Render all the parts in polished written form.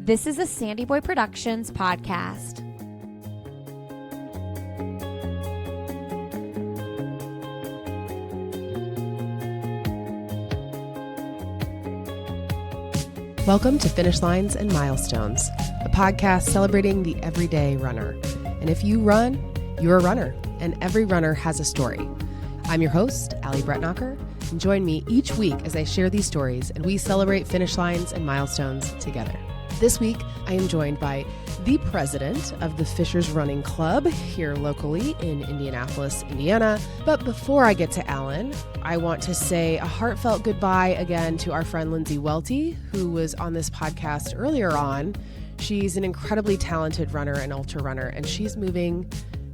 This is a Sandy Boy Productions podcast. Welcome to Finish Lines and Milestones, a podcast celebrating the everyday runner. And if you run, you're a runner, and every runner has a story. I'm your host, Allie Bretnacher, and join me each week as I share these stories and we celebrate finish lines and milestones together. This week, I am joined by the president of the Fishers Running Club here locally in Indianapolis, Indiana. But before I get to Alan, I want to say a heartfelt goodbye again to our friend Lindsay Welty, who was on this podcast earlier on. She's an incredibly talented runner and ultra runner, and she's moving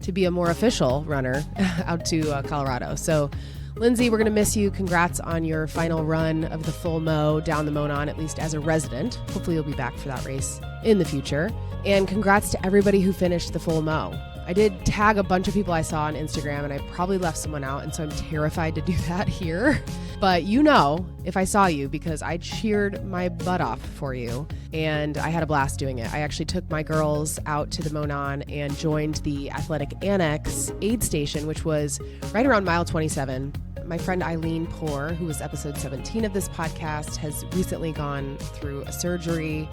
to be a more official runner out to Colorado. So Lindsay, we're going to miss you. Congrats on your final run of the full Mo down the Monon, at least as a resident. Hopefully you'll be back for that race in the future. And congrats to everybody who finished the full Mo. I did tag a bunch of people I saw on Instagram, and I probably left someone out, and so I'm terrified to do that here. But you know if I saw you, because I cheered my butt off for you, and I had a blast doing it. I actually took my girls out to the Monon and joined the Athletic Annex aid station, which was right around mile 27. My friend Eileen Poor, who was episode 17 of this podcast, has recently gone through a surgery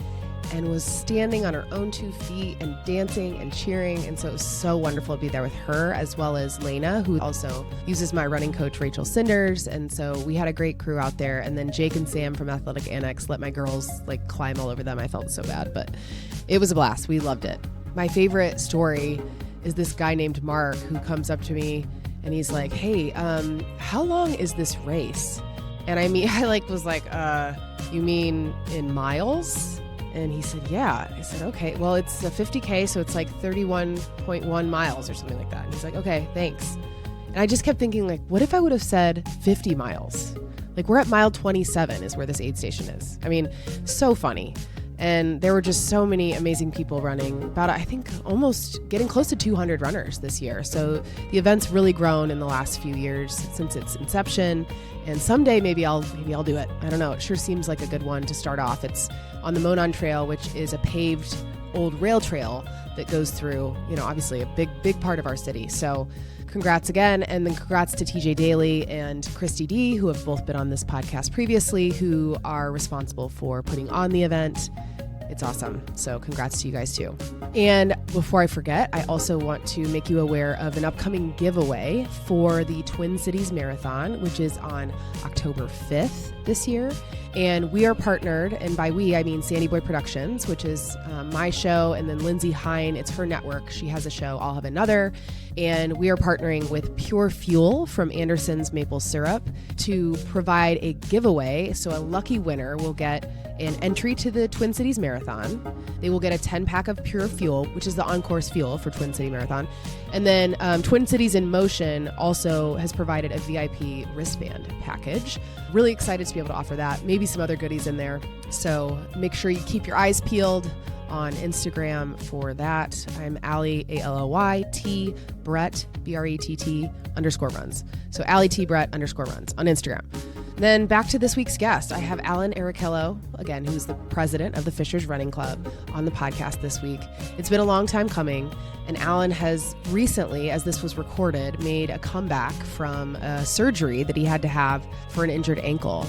and was standing on her own 2 feet and dancing and cheering. And so it was so wonderful to be there with her, as well as Lena, who also uses my running coach, Rachel Cinders. And so we had a great crew out there. And then Jake and Sam from Athletic Annex let my girls climb all over them. I felt so bad, but it was a blast. We loved it. My favorite story is this guy named Mark who comes up to me and he's like, hey, how long is this race? And I was like, you mean in miles? And he said, yeah. I said, okay, well, it's a 50K, so it's like 31.1 miles or something like that. And he's like, okay, thanks. And I just kept thinking, what if I would have said 50 miles? We're at mile 27 is where this aid station is. I mean, so funny. And there were just so many amazing people running, about, I think, almost getting close to 200 runners this year. So the event's really grown in the last few years since its inception. And someday maybe I'll do it. I don't know. It sure seems like a good one to start off. It's on the Monon Trail, which is a paved old rail trail that goes through, obviously a big part of our city. So congrats again. And then congrats to TJ Daly and Christy D, who have both been on this podcast previously, who are responsible for putting on the event. It's awesome. So congrats to you guys too. And before I forget, I also want to make you aware of an upcoming giveaway for the Twin Cities Marathon, which is on October 5th this year. And we are partnered, and by we, I mean Sandy Boy Productions, which is my show, and then Lindsay Hine, it's her network. She has a show, I'll have another. And we are partnering with Pure Fuel from Anderson's Maple Syrup to provide a giveaway. So a lucky winner will get an entry to the Twin Cities Marathon. They will get a 10-pack of Pure Fuel, which is the on-course fuel for Twin City Marathon. And then Twin Cities in Motion also has provided a VIP wristband package. Really excited to be able to offer that. Maybe some other goodies in there. So make sure you keep your eyes peeled on Instagram for that. I'm Allie, Alloy, T, Brett, Brett, _runs. So Allie T Brett _runs on Instagram. Then back to this week's guest. I have Alan Errichiello, again, who's the president of the Fishers Running Club, on the podcast this week. It's been a long time coming, and Alan has recently, as this was recorded, made a comeback from a surgery that he had to have for an injured ankle.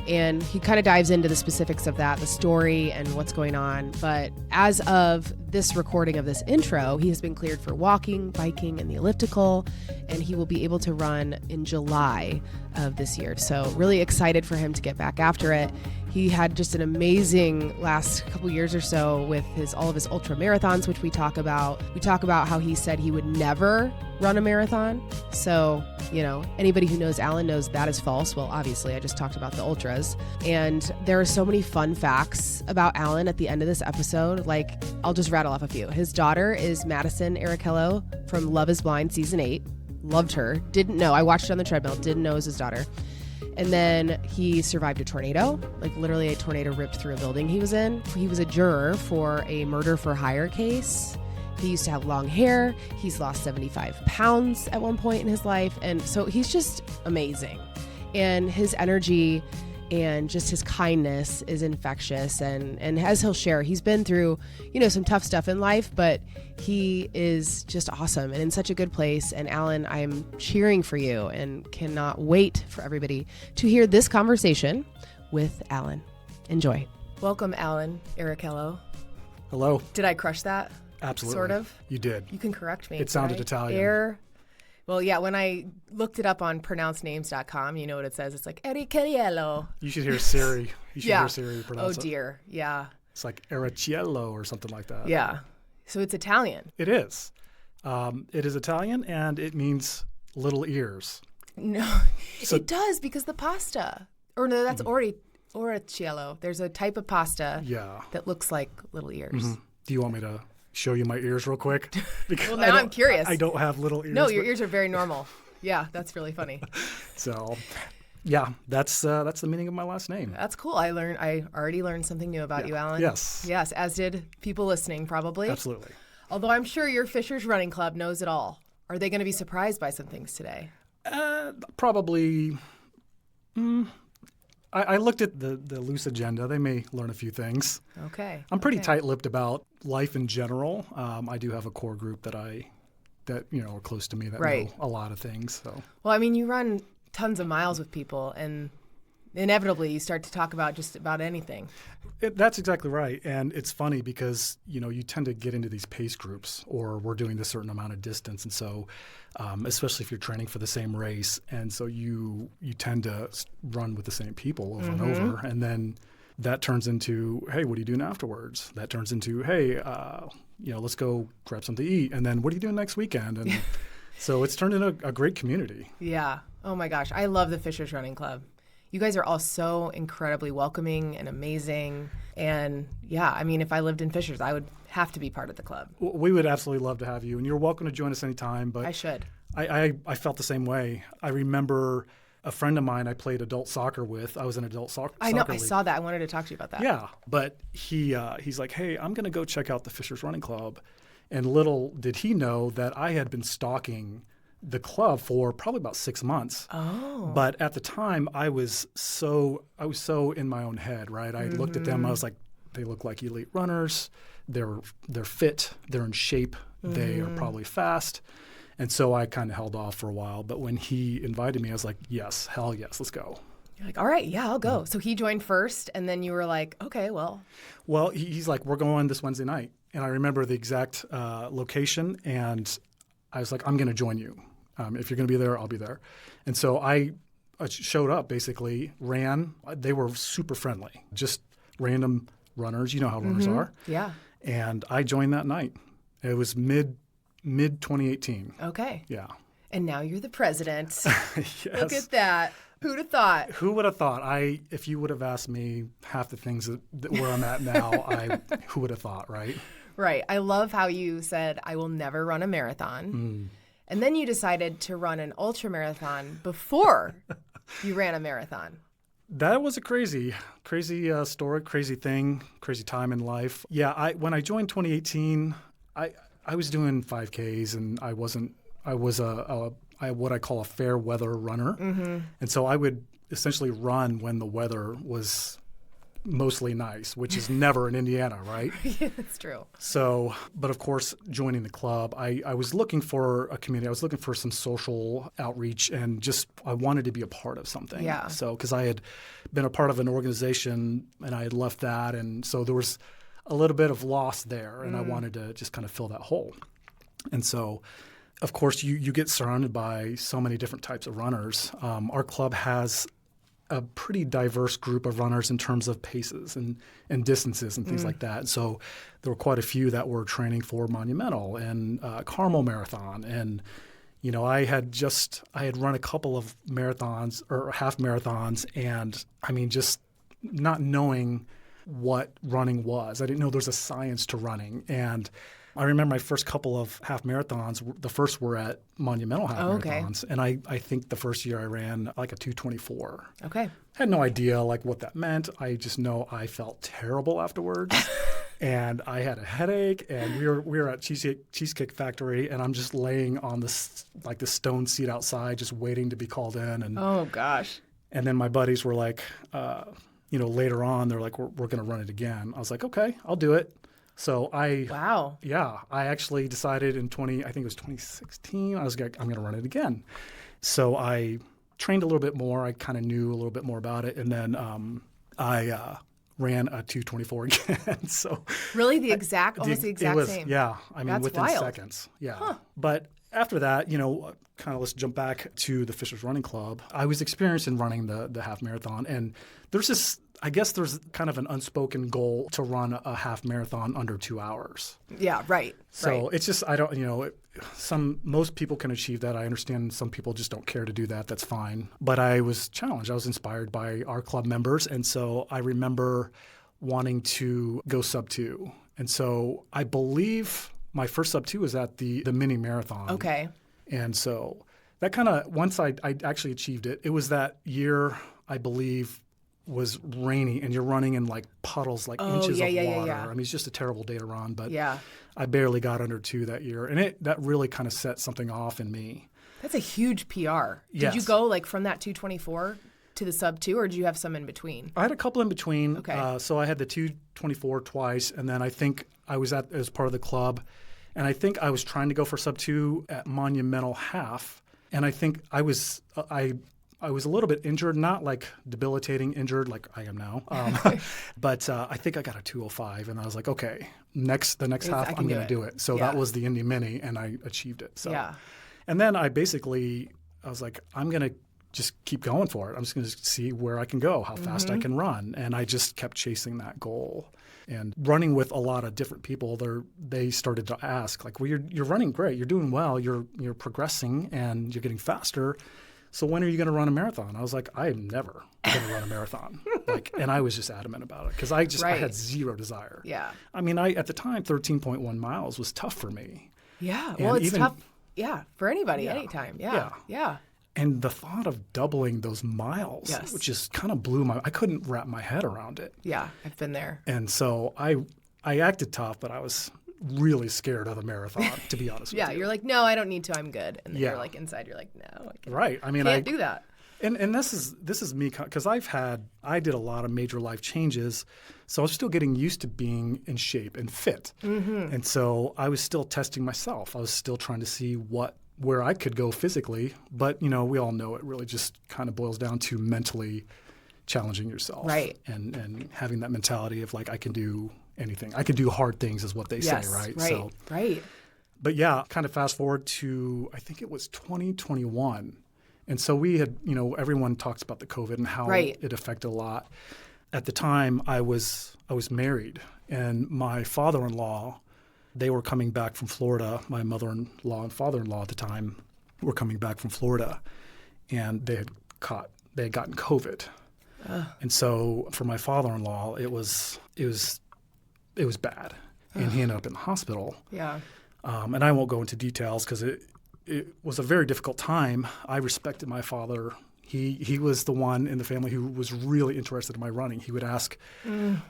And he kind of dives into the specifics of that, the story and what's going on. But as of this recording of this intro, he has been cleared for walking, biking, and the elliptical, and he will be able to run in July of this year. So really excited for him to get back after it. He had just an amazing last couple years or so with all of his ultra marathons, which we talk about. We talk about how he said he would never run a marathon. So, anybody who knows Alan knows that is false. Well, obviously, I just talked about the ultras. And there are so many fun facts about Alan at the end of this episode. I'll just rattle off a few. His daughter is Madison Errichiello from Love is Blind season 8. Loved her. Didn't know. I watched it on the treadmill. Didn't know it was his daughter. And then he survived a tornado, literally a tornado ripped through a building he was in. He was a juror for a murder for hire case. He used to have long hair. He's lost 75 pounds at one point in his life. And so he's just amazing. And his energy and just his kindness is infectious. And as he'll share, he's been through, some tough stuff in life, but he is just awesome and in such a good place. And Alan, I'm cheering for you and cannot wait for everybody to hear this conversation with Alan. Enjoy. Welcome, Alan Errichiello. Hello. Did I crush that? Absolutely. Sort of? You did. You can correct me. It sounded right? Italian. Well, yeah, when I looked it up on pronouncenames.com, you know what it says? It's like Errichiello. You should hear Siri. You should hear Siri pronounce it. Oh, dear. Yeah. It's like Errichiello or something like that. Yeah. So it's Italian. It is. It is Italian, and it means little ears. No, it does because the pasta. Or no, that's Errichiello. There's a type of pasta that looks like little ears. Mm-hmm. Do you want me to show you my ears real quick? Well, now I'm curious. I don't have little ears. No, your ears are very normal. Yeah, that's really funny. So, yeah, that's the meaning of my last name. That's cool. I already learned something new about you, Alan. Yes. Yes, as did people listening, probably. Absolutely. Although I'm sure your Fisher's Running Club knows it all. Are they going to be surprised by some things today? Probably. I looked at the loose agenda. They may learn a few things. Okay. I'm pretty tight-lipped about life in general. I do have a core group that are close to me that know a lot of things. So. Well, I mean, you run tons of miles with people, and inevitably you start to talk about just about anything. That's exactly right. And it's funny because, you tend to get into these pace groups, or we're doing this certain amount of distance. And so, especially if you're training for the same race, and so you tend to run with the same people over and over. And then that turns into, hey, what are you doing afterwards? That turns into, hey, let's go grab something to eat. And then what are you doing next weekend? And so it's turned into a great community. Yeah. Oh, my gosh. I love the Fisher's Running Club. You guys are all so incredibly welcoming and amazing. And yeah, I mean, if I lived in Fishers, I would have to be part of the club. We would absolutely love to have you. And you're welcome to join us anytime. But I should. I felt the same way. I remember a friend of mine I played adult soccer with. I was an adult soccer I know. league. I saw that. I wanted to talk to you about that. Yeah. But he's like, hey, I'm going to go check out the Fisher's Running Club. And little did he know that I had been stalking the club for probably about 6 months. Oh. But at the time, I was so in my own head, right? I looked at them. I was like, they look like elite runners. They're fit. They're in shape. They are probably fast. And so I kind of held off for a while. But when he invited me, I was like, yes, hell yes, let's go. You're like, all right, yeah, I'll go. So he joined first, and then you were like, okay, well. Well, he's like, we're going this Wednesday night. And I remember the exact location, and I was like, I'm going to join you. If you're going to be there, I'll be there. And so I showed up, basically, ran. They were super friendly, just random runners. You know how runners are. Yeah. And I joined that night. It was mid 2018. Okay. Yeah. And now you're the president. Yes. Look at that. Who'd have thought? Who would have thought? If you would have asked me half the things that where I'm at now, who would have thought, right? Right. I love how you said, I will never run a marathon. And then you decided to run an ultramarathon before you ran a marathon. That was a crazy story, crazy thing, crazy time in life. Yeah, when I joined 2018, I was doing 5Ks, and I was what I call a fair weather runner. And so I would essentially run when the weather was mostly nice, which is never in Indiana, right? Yeah, that's true. So, but of course, joining the club, I was looking for a community. I was looking for some social outreach, and I wanted to be a part of something. Yeah. So, because I had been a part of an organization and I had left that, and so there was a little bit of loss there, and I wanted to just kind of fill that hole. And so, of course, you get surrounded by so many different types of runners. Our club has a pretty diverse group of runners in terms of paces and distances and things like that. So there were quite a few that were training for Monumental and Carmel Marathon. And, I had run a couple of marathons or half marathons, and I mean, just not knowing what running was. I didn't know there was a science to running. And I remember my first couple of half marathons, the first were at Monumental half marathons. And I think the first year I ran like a 2:24. Okay. Had no idea what that meant. I just know I felt terrible afterwards. And I had a headache, and we were at Cheesecake Factory, and I'm just laying on the stone seat outside, just waiting to be called in. And oh gosh. And then my buddies were like, later on, they're like, we're going to run it again. I was like, okay, I'll do it. So I actually decided in I think it was 2016, I'm going to run it again. So I trained a little bit more. I kind of knew a little bit more about it. And then I ran a 2:24 again. So really the exact same. Yeah. I mean, That's within wild. seconds. Yeah. Huh. But after that, kind of let's jump back to the Fishers Running Club. I was experienced in running the half marathon, and there's kind of an unspoken goal to run a half marathon under 2 hours. Yeah, right. So it's just, most people can achieve that. I understand some people just don't care to do that. That's fine. But I was challenged. I was inspired by our club members. And so I remember wanting to go sub 2. And so I believe my first sub 2 was at the mini marathon. Okay. And so that kind of, once I actually achieved it, it was that year, I believe, was rainy, and you're running in like puddles, like inches of water. Yeah. I mean, it's just a terrible day to run, but yeah. I barely got under 2 that year. And that really kind of set something off in me. That's a huge PR. Yes. Did you go like from that 2:24 to the sub 2, or did you have some in between? I had a couple in between. Okay. So I had the 2:24 twice, and then I think I was as part of the club, and I think I was trying to go for sub 2 at Monumental Half, and I think I was a little bit injured, not like debilitating injured like I am now, but I think I got a 2:05, and I was like, okay, the next half I'm going to do it. So that was the Indy Mini, and I achieved it. So, and then I was like, I'm going to just keep going for it. I'm just going to see where I can go, how fast I can run, and I just kept chasing that goal. And running with a lot of different people, they started to ask, like, well, you're running great, you're doing well, you're progressing, and you're getting faster. So when are you going to run a marathon? I was like, I am never going to run a marathon. And I was just adamant about it because I had zero desire. Yeah. I mean, at the time, 13.1 miles was tough for me. Yeah. Well, it's tough. Yeah. For anybody, anytime. Yeah. Yeah. And the thought of doubling those miles, which just kind of I couldn't wrap my head around it. Yeah. I've been there. And so I acted tough, but I was really scared of the marathon, to be honest with you. Yeah, you're like, no, I don't need to. I'm good. And then you're like inside, you're like, no, I can't. Right. I mean, can't do that. And this is me because I did a lot of major life changes, so I was still getting used to being in shape and fit, and so I was still testing myself. I was still trying to see where I could go physically, but we all know it really just kind of boils down to mentally challenging yourself, right? And having that mentality of like I can do anything. I can do hard things is what they say, right? Right. But yeah, kind of fast forward to, I think it was 2021. And so we had, everyone talks about the COVID and how it affected a lot. At the time, I was married, and my father-in-law, they were coming back from Florida. My mother-in-law and father-in-law at the time were coming back from Florida, and they had gotten COVID. And so for my father-in-law, it was bad, and he ended up in the hospital. Yeah. And I won't go into details because it was a very difficult time. I respected my father. He was the one in the family who was really interested in my running. He would ask,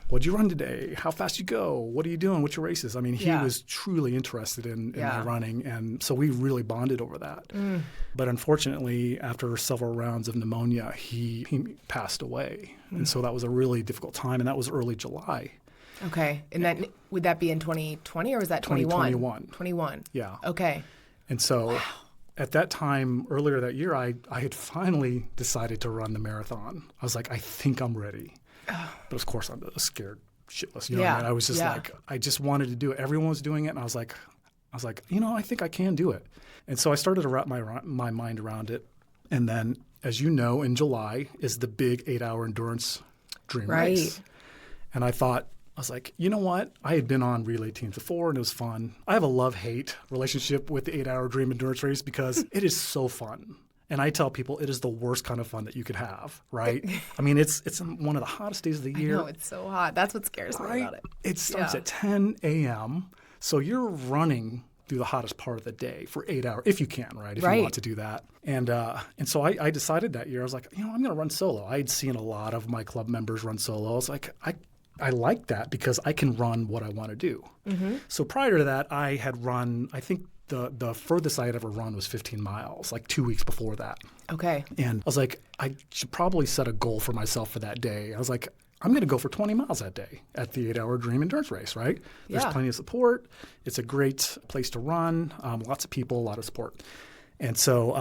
what'd you run today? How fast you go? What are you doing? What's your races? I mean, he was truly interested in my running. And so we really bonded over that. But unfortunately, after several rounds of pneumonia, he passed away. And so that was a really difficult time. And that was early July. Okay. And would that be in 2020 or was that 21? 21. Yeah. Okay. And so at that time, earlier that year, I had finally decided to run the marathon. I was like, I think I'm ready. But of course, I'm scared shitless. You know what I mean? I was just like, I just wanted to do it. Everyone was doing it. And I was like, I think I can do it. And so I started to wrap my mind around it. And then, as you know, in July is the big 8-hour endurance dream race. And I was like, you know what? I had been on relay teams before, and it was fun. I have a love-hate relationship with the 8-hour dream endurance race because it is so fun. And I tell people it is the worst kind of fun that you could have, right? I mean, it's one of the hottest days of the year. I know, it's so hot. That's what scares me about it. It starts at 10 a.m., so you're running through the hottest part of the day for 8 hours, if you can, right? If you want to do that. And so I decided that year, I was like, I'm going to run solo. I had seen a lot of my club members run solo. I was like, I like that because I can run what I want to do. So prior to that, I had run, I think the furthest I had ever run was 15 miles, like 2 weeks before that. Okay. And I was like, I should probably set a goal for myself for that day. I was like, I'm going to go for 20 miles that day at the 8-Hour Dream endurance race, right? There's plenty of support. It's a great place to run. Lots of people, a lot of support. And so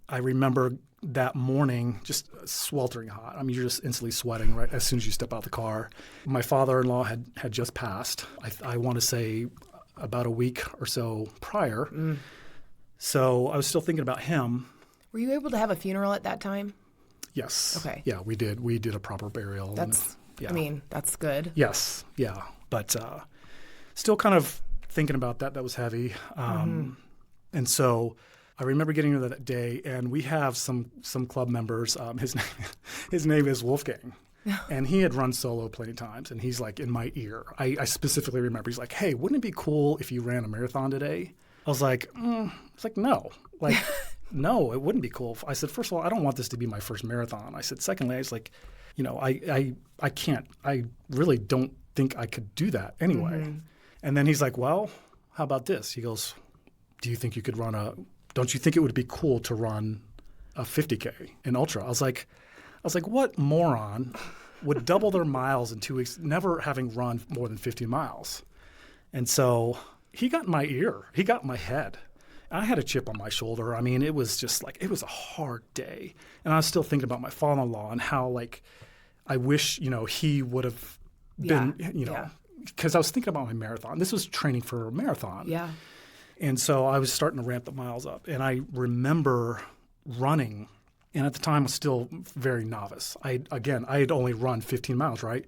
I remember that morning just sweltering hot. I mean, you're just instantly sweating right as soon as you step out of the car. My father-in-law had just passed, I want to say about a week or so prior. So I was still thinking about him. Were you able to have a funeral at that time? Yes. Okay. Yeah, we did. We did a proper burial. I mean, that's good. Yes. Yeah. But still kind of thinking about that. That was heavy. And so I remember getting there that day, and we have some club members. His name is Wolfgang. And he had run solo plenty of times, and he's like in my ear. I specifically remember he's like, "Hey, wouldn't it be cool if you ran a marathon today?" I was like, no, like, no, it wouldn't be cool. I said, first of all, I don't want this to be my first marathon. I said, secondly, I was like, I can't. I really don't think I could do that anyway. And then he's like, well, how about this? He goes, do you think you could don't you think it would be cool to run a 50K in ultra? I was like, what moron would double their miles in 2 weeks, never having run more than 50 miles? And so he got in my ear. He got in my head. I had a chip on my shoulder. I mean, it was just like, it was a hard day. And I was still thinking about my father-in-law and how, like, I wish, he would have been, because I was thinking about my marathon. This was training for a marathon. Yeah. And so I was starting to ramp the miles up. And I remember running. And at the time, I was still very novice. I had only run 15 miles, right?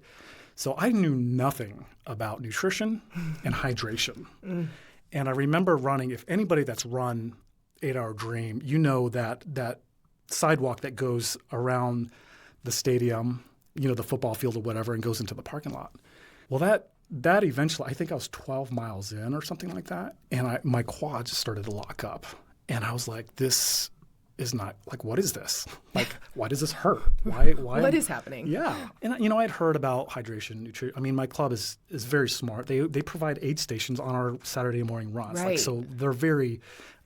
So I knew nothing about nutrition and hydration. And I remember running, if anybody that's run 8-Hour Dream, you know that sidewalk that goes around the stadium, the football field or whatever, and goes into the parking lot. Well, that eventually, I think I was 12 miles in or something like that, and my quads just started to lock up. And I was like, this is not, like, what is this? Like, why does this hurt? Why? What is happening? Yeah. And, I'd heard about hydration, nutrition. I mean, my club is very smart. They provide aid stations on our Saturday morning runs. Right. Like, so they're very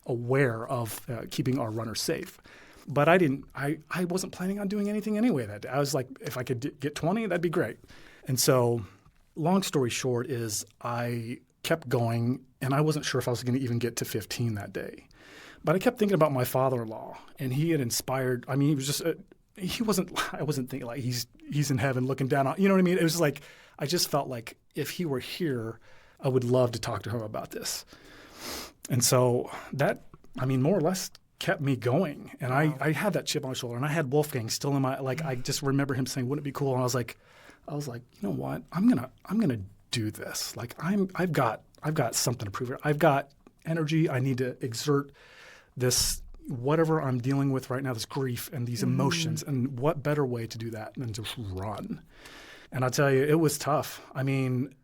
aware of keeping our runners safe. But I wasn't planning on doing anything anyway that day. I was like, if I could get 20, that'd be great. And so long story short is I kept going, and I wasn't sure if I was going to even get to 15 that day. But I kept thinking about my father-in-law, and he had inspired. I mean, he was just I wasn't thinking like he's in heaven looking down on. You know what I mean? It was like I just felt like if he were here, I would love to talk to him about this. And so that, more or less kept me going. And wow. I had that chip on my shoulder, and I had Wolfgang still in my I just remember him saying, "Wouldn't it be cool?" And I was like, you know what? I'm gonna do this. Like I've got something to prove here. I've got energy. I need to exert this, whatever I'm dealing with right now, this grief and these emotions, and what better way to do that than just run? And I'll tell you, it was tough. I mean,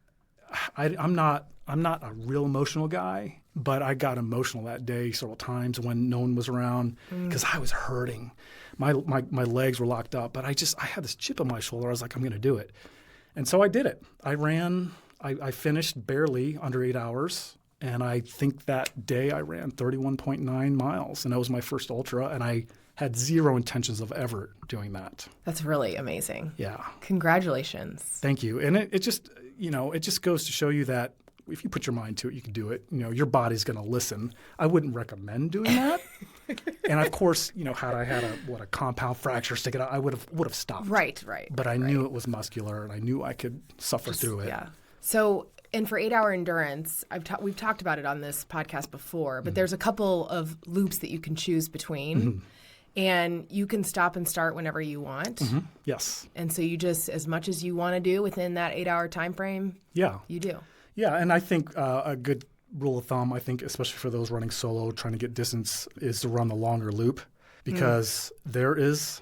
I'm not a real emotional guy, but I got emotional that day several times when no one was around because I was hurting. My legs were locked up, but I had this chip on my shoulder. I was like, I'm going to do it. And so I did it. I ran. I finished barely under 8 hours. And I think that day I ran 31.9 miles, and that was my first ultra, and I had zero intentions of ever doing that. That's really amazing. Yeah. Congratulations. Thank you. And it just goes to show you that if you put your mind to it, you can do it. Your body's going to listen. I wouldn't recommend doing that. And of course, had I had a compound fracture sticking out, I would have stopped. Right. But I knew it was muscular, and I knew I could suffer through it. Yeah. So. And for 8-hour endurance, we've talked about it on this podcast before, but there's a couple of loops that you can choose between, and you can stop and start whenever you want. Yes. And so you just, as much as you want to do within that 8-hour time frame, you do. Yeah, and I think a good rule of thumb, I think, especially for those running solo, trying to get distance, is to run the longer loop, because there is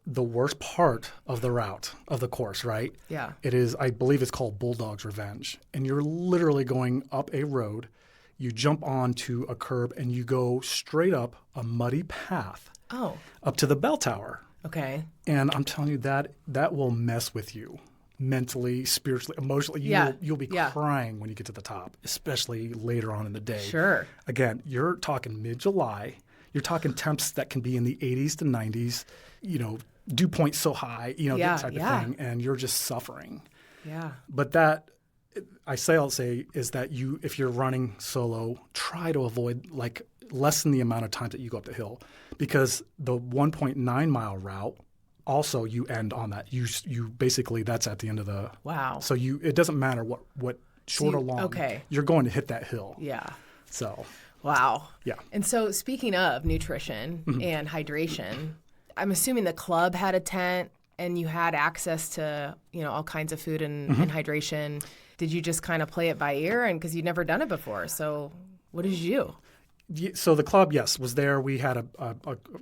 the worst part of the route of the course, right? Yeah. It is, I believe it's called Bulldog's Revenge. And you're literally going up a road, you jump onto a curb, and you go straight up a muddy path up to the bell tower. Okay. And I'm telling you, that will mess with you. mentally, spiritually, emotionally. You'll be crying when you get to the top, especially later on in the day. Sure. Again, you're talking mid-July. You're talking temps that can be in the 80s to 90s, dew point so high, that type of thing, and you're just suffering. Yeah. But I'll say is that if you're running solo, try to avoid lessen the amount of time that you go up the hill, because the 1.9 mile route, also you end on that. You basically, that's at the end of the. Wow. So it doesn't matter what short or long. Okay. You're going to hit that hill. Yeah. So. Wow. Yeah. And so speaking of nutrition and hydration, I'm assuming the club had a tent and you had access to, all kinds of food and hydration. Did you just kind of play it by ear? And because you'd never done it before. So what did you do? So the club, yes, was there. We had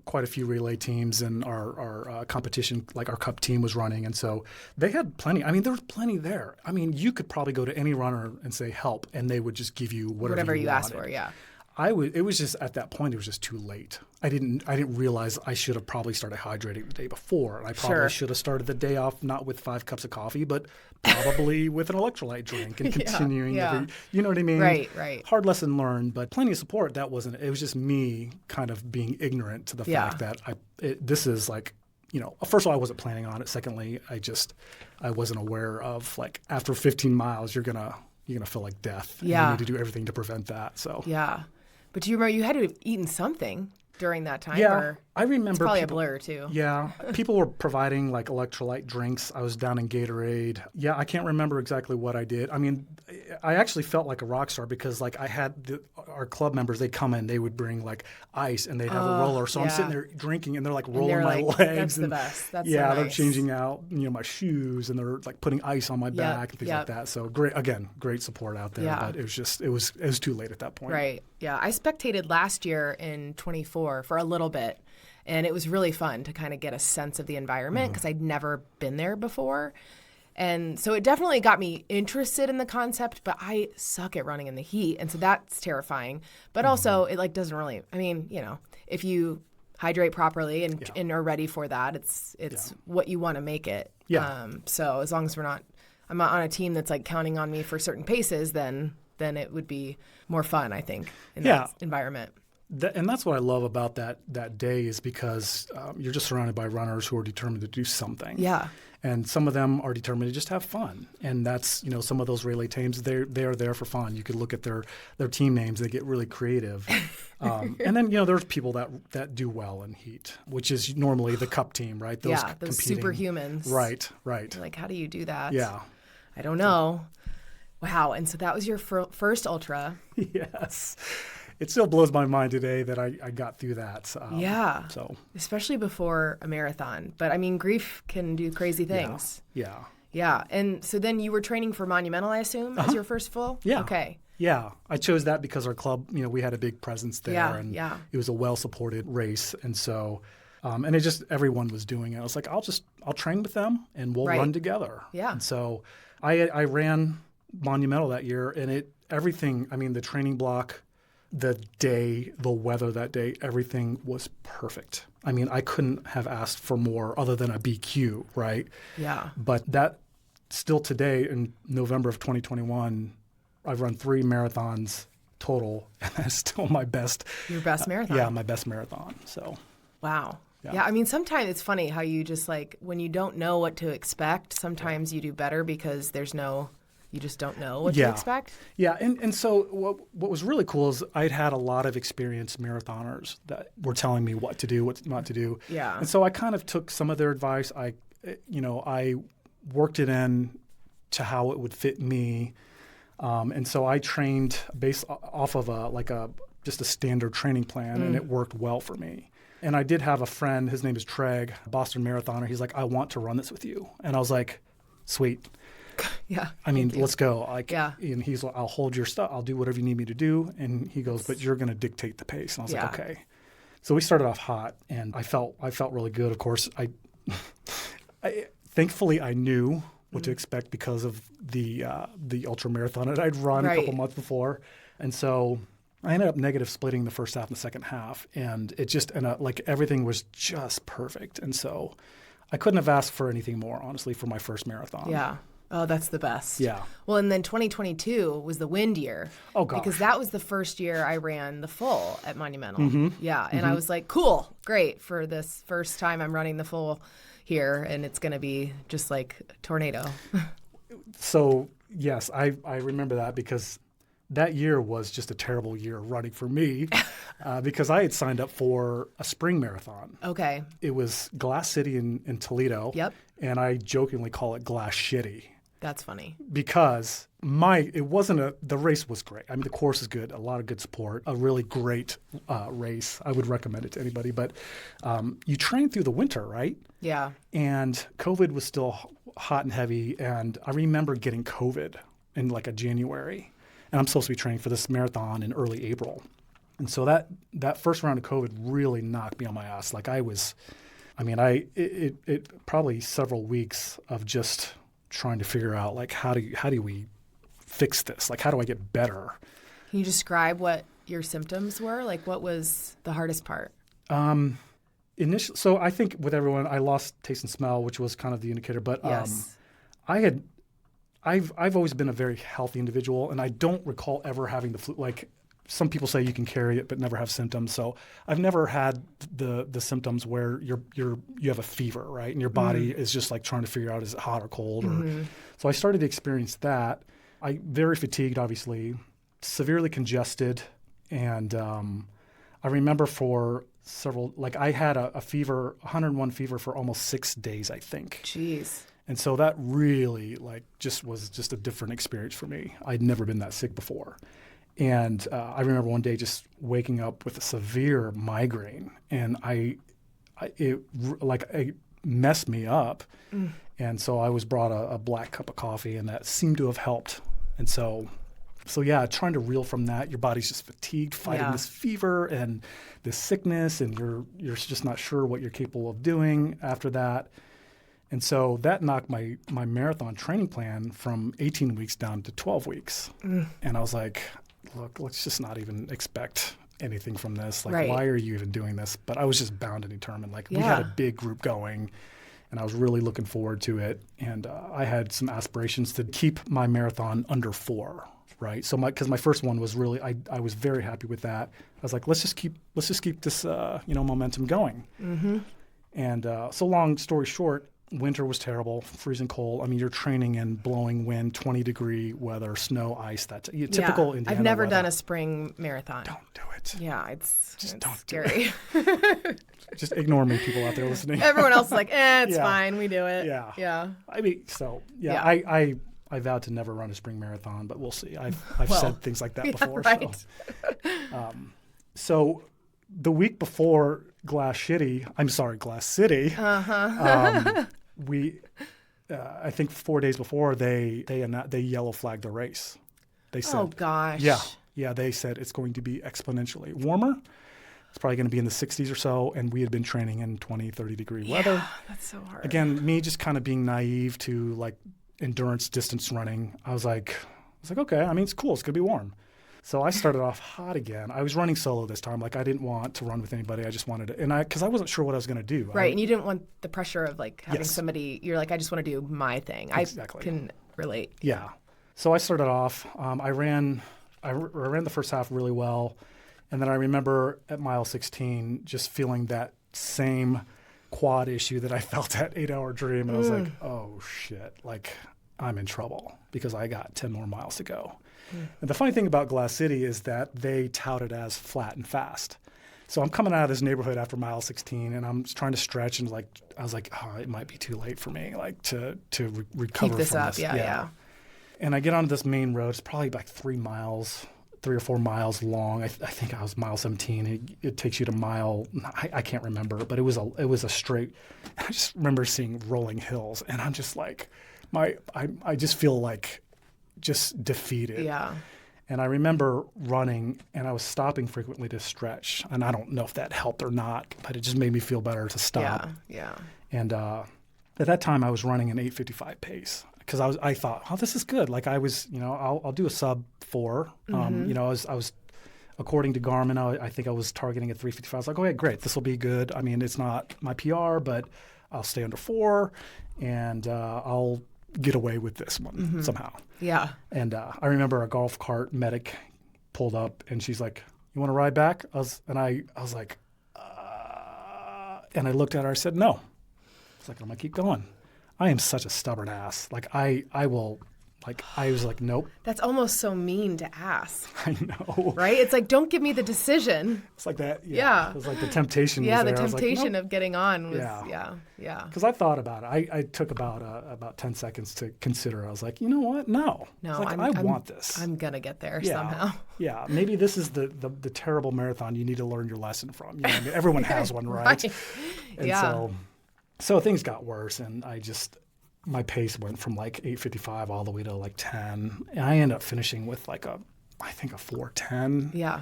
quite a few relay teams, and our competition, like our cup team, was running, and so they had plenty. I mean, there was plenty there. I mean, you could probably go to any runner and say help, and they would just give you whatever you asked wanted. for. Yeah. It was just at that point, it was just too late. I didn't realize I should have probably started hydrating the day before. And I probably should have started the day off not with 5 cups of coffee, but probably with an electrolyte drink and continuing. You know what I mean? Right. Hard lesson learned, but plenty of support. It was just me kind of being ignorant to the fact that this is first of all, I wasn't planning on it. Secondly, I wasn't aware of after 15 miles, you're gonna feel like death. And you need to do everything to prevent that. So yeah. But do you remember you had to have eaten something during that time? Yeah, or I remember. It's probably a blur too. Yeah, people were providing electrolyte drinks. I was down in Gatorade. Yeah, I can't remember exactly what I did. I mean, I actually felt like a rock star because I had our club members. They'd come in, they would bring ice, and they'd have a roller. So I'm sitting there drinking, and they're rolling my legs. That's and, the best. That's yeah, so they're nice. changing out my shoes, and they're putting ice on my back and things like that. So great support out there. Yeah. But it was too late at that point. Right. Yeah, I spectated last year in 24 for a little bit, and it was really fun to kind of get a sense of the environment because I'd never been there before. And so it definitely got me interested in the concept, but I suck at running in the heat, and so that's terrifying. But also, it doesn't really, if you hydrate properly and are ready for that, it's what you want to make it. Yeah. So as long as I'm not on a team that's counting on me for certain paces, then it would be more fun, I think, in that environment. And that's what I love about that day is because you're just surrounded by runners who are determined to do something. Yeah. And some of them are determined to just have fun. And that's, some of those relay teams, they're there for fun. You could look at their team names. They get really creative. And then, there's people that do well in heat, which is normally the cup team, right? Those those competing. Superhumans. Right. You're how do you do that? Yeah. I don't know. Wow. And so that was your first ultra. Yes. It still blows my mind today that I got through that. So especially before a marathon. But grief can do crazy things. Yeah. And so then you were training for Monumental, I assume, as your first full? Yeah. Okay. Yeah. I chose that because our club, we had a big presence there and it was a well-supported race. And so, and it just, everyone was doing it. I was like, I'll train with them and we'll run together. Yeah. And so I ran Monumental that year and everything, the training block, the day, the weather that day, everything was perfect. I couldn't have asked for more other than a BQ, right? Yeah. But that still today in November of 2021, I've run 3 marathons total, and that's still my best. Your best marathon? Yeah, my best marathon. So. Wow. Yeah, sometimes it's funny how you just when you don't know what to expect, sometimes you do better because you just don't know what to expect. Yeah, and so what was really cool is I'd had a lot of experienced marathoners that were telling me what to do, what not to do. Yeah. And so I kind of took some of their advice. I worked it in to how it would fit me. And so I trained based off of just a standard training plan, and it worked well for me. And I did have a friend, his name is Treg, a Boston marathoner. He's like, I want to run this with you. And I was like, sweet. Yeah. Let's go. And he's like, I'll hold your stuff. I'll do whatever you need me to do. And he goes, but you're going to dictate the pace. And I was like, okay. So we started off hot, and I felt really good. Of course, thankfully I knew what to expect because of the ultra marathon that I'd run a couple months before. And so I ended up negative splitting the first half and the second half, and it just everything was just perfect. And so I couldn't have asked for anything more, honestly, for my first marathon. Yeah. Oh, that's the best. Yeah. Well, and then 2022 was the wind year. Oh, gosh. Because that was the first year I ran the full at Monumental. Mm-hmm. Yeah. And I was like, cool, great. For this first time I'm running the full here, and it's going to be just like a tornado. So, yes, I remember that because that year was just a terrible year running for me because I had signed up for a spring marathon. Okay. It was Glass City in Toledo. Yep. And I jokingly call it Glass Shitty. That's funny. Because the race was great. I mean, the course is good, a lot of good support, a really great race. I would recommend it to anybody. But you train through the winter, right? Yeah. And COVID was still hot and heavy. And I remember getting COVID in like a January. And I'm supposed to be training for this marathon in early April. And so that first round of COVID really knocked me on my ass. Like it probably several weeks of just trying to figure out like how do we fix this? Like how do I get better? Can you describe what your symptoms were? Like what was the hardest part? Initially, so I think with everyone, I lost taste and smell, which was kind of the indicator. But yes. I've always been a very healthy individual, and I don't recall ever having the flu. Like some people say, you can carry it but never have symptoms. So I've never had the symptoms where you have a fever, right, and your body is just like trying to figure out is it hot or cold. So I started to experience that. I very fatigued, obviously, severely congested, and I remember for several, like I had a fever, 101 fever for almost 6 days, I think. Jeez. And so that really was just a different experience for me. I'd never been that sick before. And I remember one day just waking up with a severe migraine, and it messed me up. And so I was brought a black cup of coffee, and that seemed to have helped. And so yeah, trying to reel from that, your body's just fatigued, fighting this fever and this sickness, and you're just not sure what you're capable of doing after that. And so that knocked my marathon training plan from 18 weeks down to 12 weeks. And I was like, look, let's just not even expect anything from this. Like, right. Why are you even doing this? But I was just bound and determined. Like, we had a big group going, and I was really looking forward to it. And I had some aspirations to keep my marathon under 4, right? So because my first one was really, I was very happy with that. I was like, let's just keep this momentum going. And so long story short, winter was terrible, freezing cold. I mean, you're training in blowing wind, 20-degree weather, snow, ice. That's typical Indiana I've never weather. done a spring marathon. Don't do it. Yeah, it's don't scary. Just ignore me, people out there listening. Everyone else is like, it's fine, we do it. Yeah. I mean, I vowed to never run a spring marathon, but we'll see. I've said things like that before. Right. So the week before Glass City, we, I think 4 days before, they yellow flagged the race. They said, oh gosh. Yeah. They said it's going to be exponentially warmer. It's probably going to be in the 60s or so, and we had been training in 20, 30-degree weather. That's so hard. Again, me just kind of being naive to like endurance distance running. I was like, okay, I mean, it's cool. It's going to be warm. So I started off hot again. I was running solo this time. Like I didn't want to run with anybody. I just wanted to, because I wasn't sure what I was going to do. Right, and you didn't want the pressure of like having somebody. You're like, I just want to do my thing. Exactly. I can relate. Yeah. So I started off. I ran the first half really well, and then I remember at mile 16 just feeling that same quad issue that I felt at 8 Hour Dream, and I was like, oh shit, like I'm in trouble because I got 10 more miles to go. And the funny thing about Glass City is that they tout it as flat and fast. So I'm coming out of this neighborhood after mile 16, and I'm trying to stretch, and I was like, oh, it might be too late for me, like to recover Keep this from up. this. Yeah. And I get onto this main road. It's probably like 3 or 4 miles long. I think I was mile 17. It takes you to mile, I can't remember, but it was a straight. I just remember seeing rolling hills, and I'm just like, I just feel like just defeated. Yeah. And I remember running, and I was stopping frequently to stretch. And I don't know if that helped or not, but it just made me feel better to stop. Yeah. And at that time, I was running an 8:55 pace because I thought, oh, this is good. Like I was, I'll do a sub 4. I was according to Garmin, I think I was targeting a 3:55. I was like, okay, great, this will be good. I mean, it's not my PR, but I'll stay under 4 and I'll get away with this one somehow. Yeah. And I remember a golf cart medic pulled up and she's like, "You want to ride back?" I was like, and I looked at her, I said, "No." I was like, "I'm going to keep going." I am such a stubborn ass. Like I will, like, I was like, "Nope." That's almost so mean to ask. I know. Right? It's like, don't give me the decision. It's like that. Yeah. It was like the temptation was Yeah, there. the I was like, temptation "Nope." of getting on was, Yeah. yeah. Because I thought about it. I took about 10 seconds to consider. I was like, you know what? No. No, I was like, I want this. I'm going to get there somehow. Yeah. Maybe this is the terrible marathon you need to learn your lesson from. You know, I mean, everyone has one, right? And so things got worse, and my pace went from like 8:55 all the way to like 10. And I ended up finishing with like I think a 4:10. Yeah.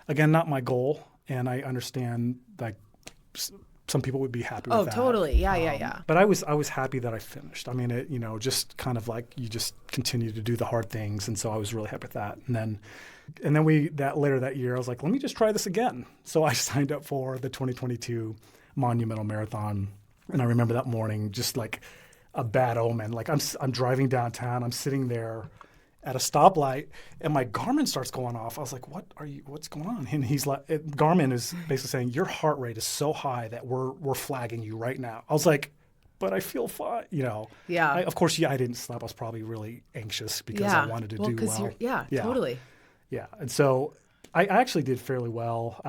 Again, not my goal. And I understand like some people would be happy with that. Oh, totally. Yeah. But I was happy that I finished. I mean, it, just kind of like you just continue to do the hard things. And so I was really happy with that. And then later that year, I was like, let me just try this again. So I signed up for the 2022 Monumental Marathon. And I remember that morning, just like a bad omen. Like I'm driving downtown, I'm sitting there at a stoplight, and my Garmin starts going off. I was like, what's going on? And he's like, Garmin is basically saying, your heart rate is so high that we're flagging you right now. I was like, but I feel fine, Yeah. Of course, I didn't sleep. I was probably really anxious because I wanted to do well. Yeah, totally. Yeah. And so I actually did fairly well.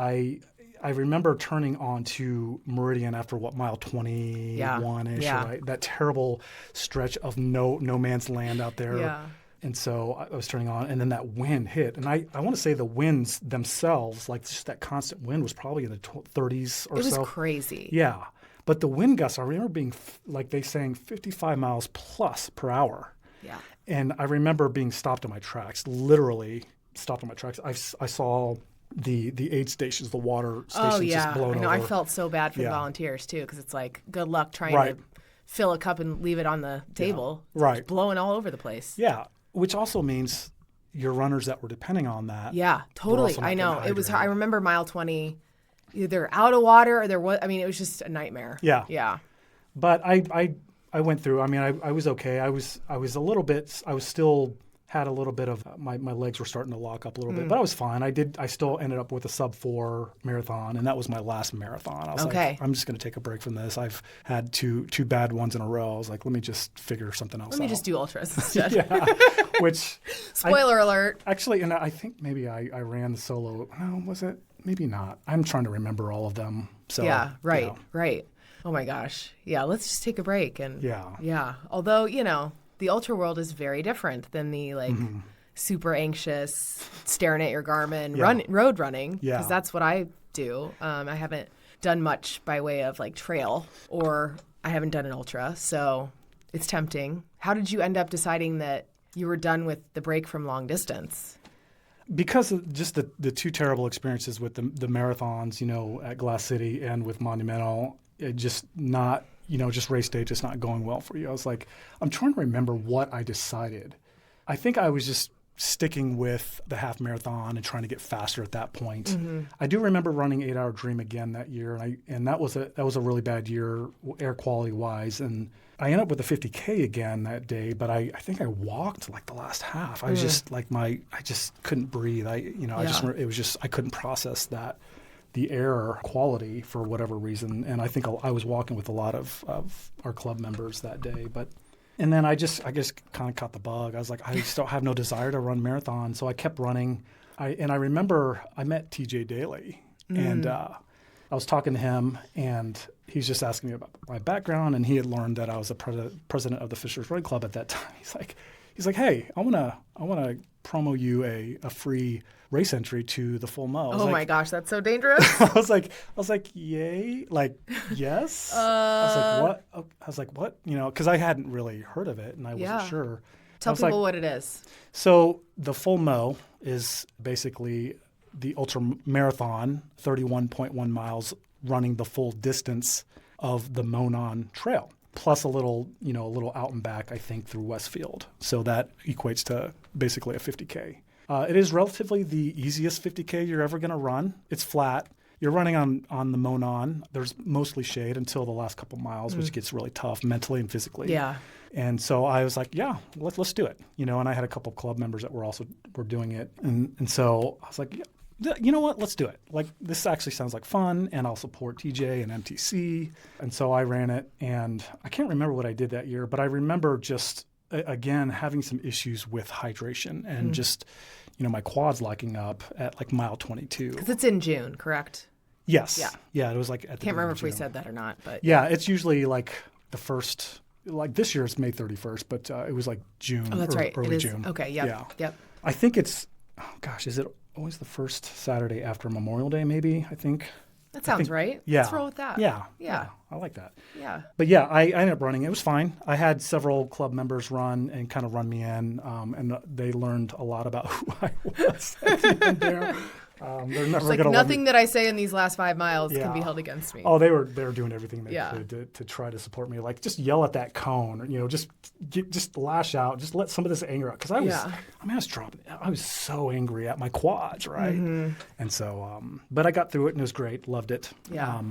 I remember turning onto Meridian after mile 21-ish, right? That terrible stretch of no man's land out there. Yeah. And so I was turning on, and then that wind hit. And I want to say the winds themselves, like just that constant wind, was probably in the 30s or so. It was crazy. Yeah. But the wind gusts, I remember being, like they saying, 55 miles plus per hour. Yeah. And I remember being stopped in my tracks, literally stopped in my tracks. I saw the aid stations, the water stations just blown over. I felt so bad for the volunteers too, because it's like, good luck trying to fill a cup and leave it on the table. Yeah. Right. It's blowing all over the place. Yeah, which also means your runners that were depending on that. Yeah, totally. I know. It was. I remember mile 20, either out of water or there was. I mean, it was just a nightmare. Yeah. Yeah. But I went through. I mean, I was okay. I was a little bit. I was still had a little bit of my legs were starting to lock up a little bit, but I was fine. I still ended up with a sub-4 marathon, and that was my last marathon. I was like, I'm just going to take a break from this. I've had two bad ones in a row. I was like, let me just figure something else out. Let me just do ultras instead. Yeah, which spoiler alert. Actually, and I think maybe I ran the solo. No, was it? Maybe not. I'm trying to remember all of them. So yeah, right. Oh my gosh. Yeah, let's just take a break and yeah. Although the ultra world is very different than the super anxious, staring at your Garmin road running. Because that's what I do. I haven't done much by way of like trail, or I haven't done an ultra, so it's tempting. How did you end up deciding that you were done with the break from long distance? Because of just the two terrible experiences with the marathons, at Glass City and with Monumental, it just not. Just race day, just not going well for you. I was like, I'm trying to remember what I decided. I think I was just sticking with the half marathon and trying to get faster at that point. Mm-hmm. I do remember running 8 Hour Dream again that year, and that was a really bad year air quality wise. And I ended up with a 50K again that day, but I think I walked like the last half. I was just like I just couldn't breathe. I couldn't process that. The air quality for whatever reason, and I think I was walking with a lot of our club members that day. And then I just kind of caught the bug. I was like, I still have no desire to run marathon, so I kept running. I remember I met TJ Daly, and I was talking to him, and he's just asking me about my background, and he had learned that I was the president of the Fishers Run Club at that time. He's like, hey, I wanna promo you a free race entry to the full Mo. Oh my gosh, that's so dangerous. I was like, yay, like, yes. I was like, what? Because I hadn't really heard of it, and I wasn't sure. Tell people what it is. So the full Mo is basically the ultra marathon, 31.1 miles, running the full distance of the Monon Trail, plus a little out and back, I think, through Westfield. So that equates to basically a 50K. It is relatively the easiest 50K you're ever going to run. It's flat. you're running on the Monon. There's mostly shade until the last couple miles, which gets really tough mentally and physically. Yeah. And so I was like, yeah, let's do it. And I had a couple of club members that were doing it. And so I was like, yeah, you know what? Let's do it. Like, this actually sounds like fun, and I'll support TJ and MTC. And so I ran it, and I can't remember what I did that year, but I remember just, again, having some issues with hydration and just, my quads locking up at like mile 22. Because it's in June, correct? Yes. Yeah. Yeah, it was like at the Can't remember if we June. said that or not, but Yeah, it's usually like the first, like this year it's May 31st, but it was like June. oh, that's right. Early It is. June. Okay, yep, Yeah. yep. I think it's, is it always the first Saturday after Memorial Day, maybe, I think? That sounds right. Yeah. Let's roll with that. Yeah. Yeah. I like that. Yeah. But yeah, I ended up running. It was fine. I had several club members run and kind of run me in, and they learned a lot about who I was at the end there. They're never It's like gonna nothing that I say in these last 5 miles can be held against me. Oh, they were doing everything they Yeah. could to try to support me. Like, just yell at that cone, just lash out, just let some of this anger out. Because I was dropping. I was so angry at my quads, right? And so, but I got through it and it was great. Loved it. Yeah.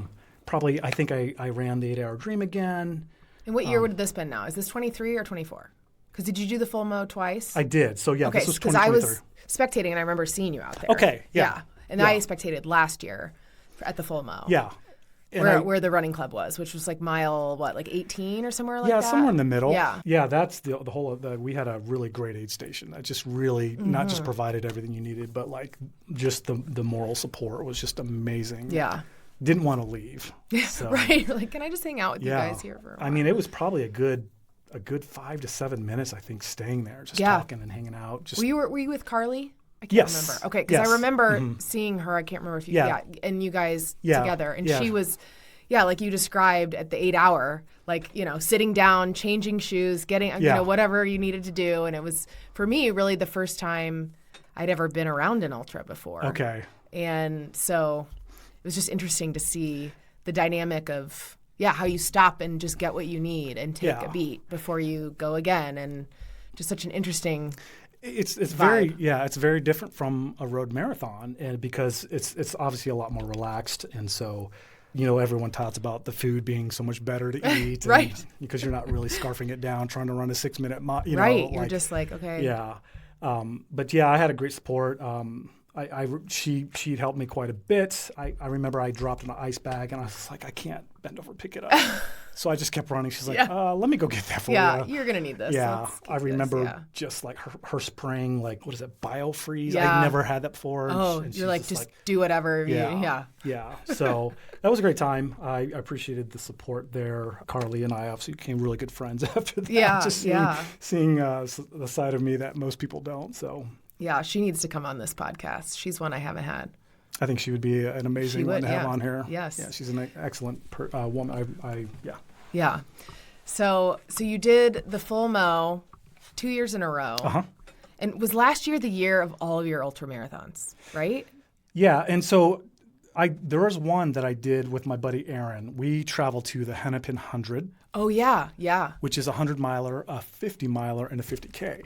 Probably, I think I ran the 8-hour dream again. And what year would this been now? Is this 23 or 24? Because did you do the full mo twice? I did. So yeah, okay, this was because I 2023. was spectating and I remember seeing you out there. Okay, yeah. And I spectated last year at the full mo. Yeah. And Where the running club was, which was like mile, like 18 or somewhere like that? Yeah, somewhere in the middle. Yeah. Yeah, that's the whole we had a really great aid station that just really not just provided everything you needed, but like just the moral support was just amazing. Yeah. Didn't want to leave. So, Right. Like, can I just hang out with you guys here for a while? I mean, it was probably a good 5 to 7 minutes, I think, staying there, just talking and hanging out. Just Were you with Carly? I can't Yes. remember. Okay, because Yes. I remember seeing her. I can't remember if you, and you guys together. And she was, like you described at the 8-hour, like, sitting down, changing shoes, getting, whatever you needed to do. And it was, for me, really the first time I'd ever been around an ultra before. Okay. And so it was just interesting to see the dynamic of, how you stop and just get what you need and take a beat before you go again. And just such an interesting It's vibe. it's very different from a road marathon, and because it's obviously a lot more relaxed, and so everyone talks about the food being so much better to eat, Right? Because you're not really scarfing it down trying to run a 6-minute mile. Right, you're just like, okay. Yeah, but yeah, I had a great support. She'd helped me quite a bit. I remember I dropped in an ice bag, and I was like, I can't bend over, pick it up. So I just kept running. She's like, let me go get that for you. Yeah, you're going to need this. Yeah, Let's keep I remember this, just like her spraying, like, what is it, biofreeze? Yeah. I'd never had that before. Oh, and you're like, just do whatever. Yeah. So that was a great time. I appreciated the support there. Carly and I obviously became really good friends after that. Yeah, Just seeing the side of me that most people don't. So yeah, she needs to come on this podcast. She's one I haven't had. I think she would be an amazing one to have on here. Yes. Yeah, she's an excellent woman. Yeah. So you did the full mo 2 years in a row. Uh-huh. And was last year the year of all of your ultramarathons, right? Yeah, and so there was one that I did with my buddy Aaron. We traveled to the Hennepin 100. Oh, yeah. Which is a 100-miler, a 50-miler, and a 50K.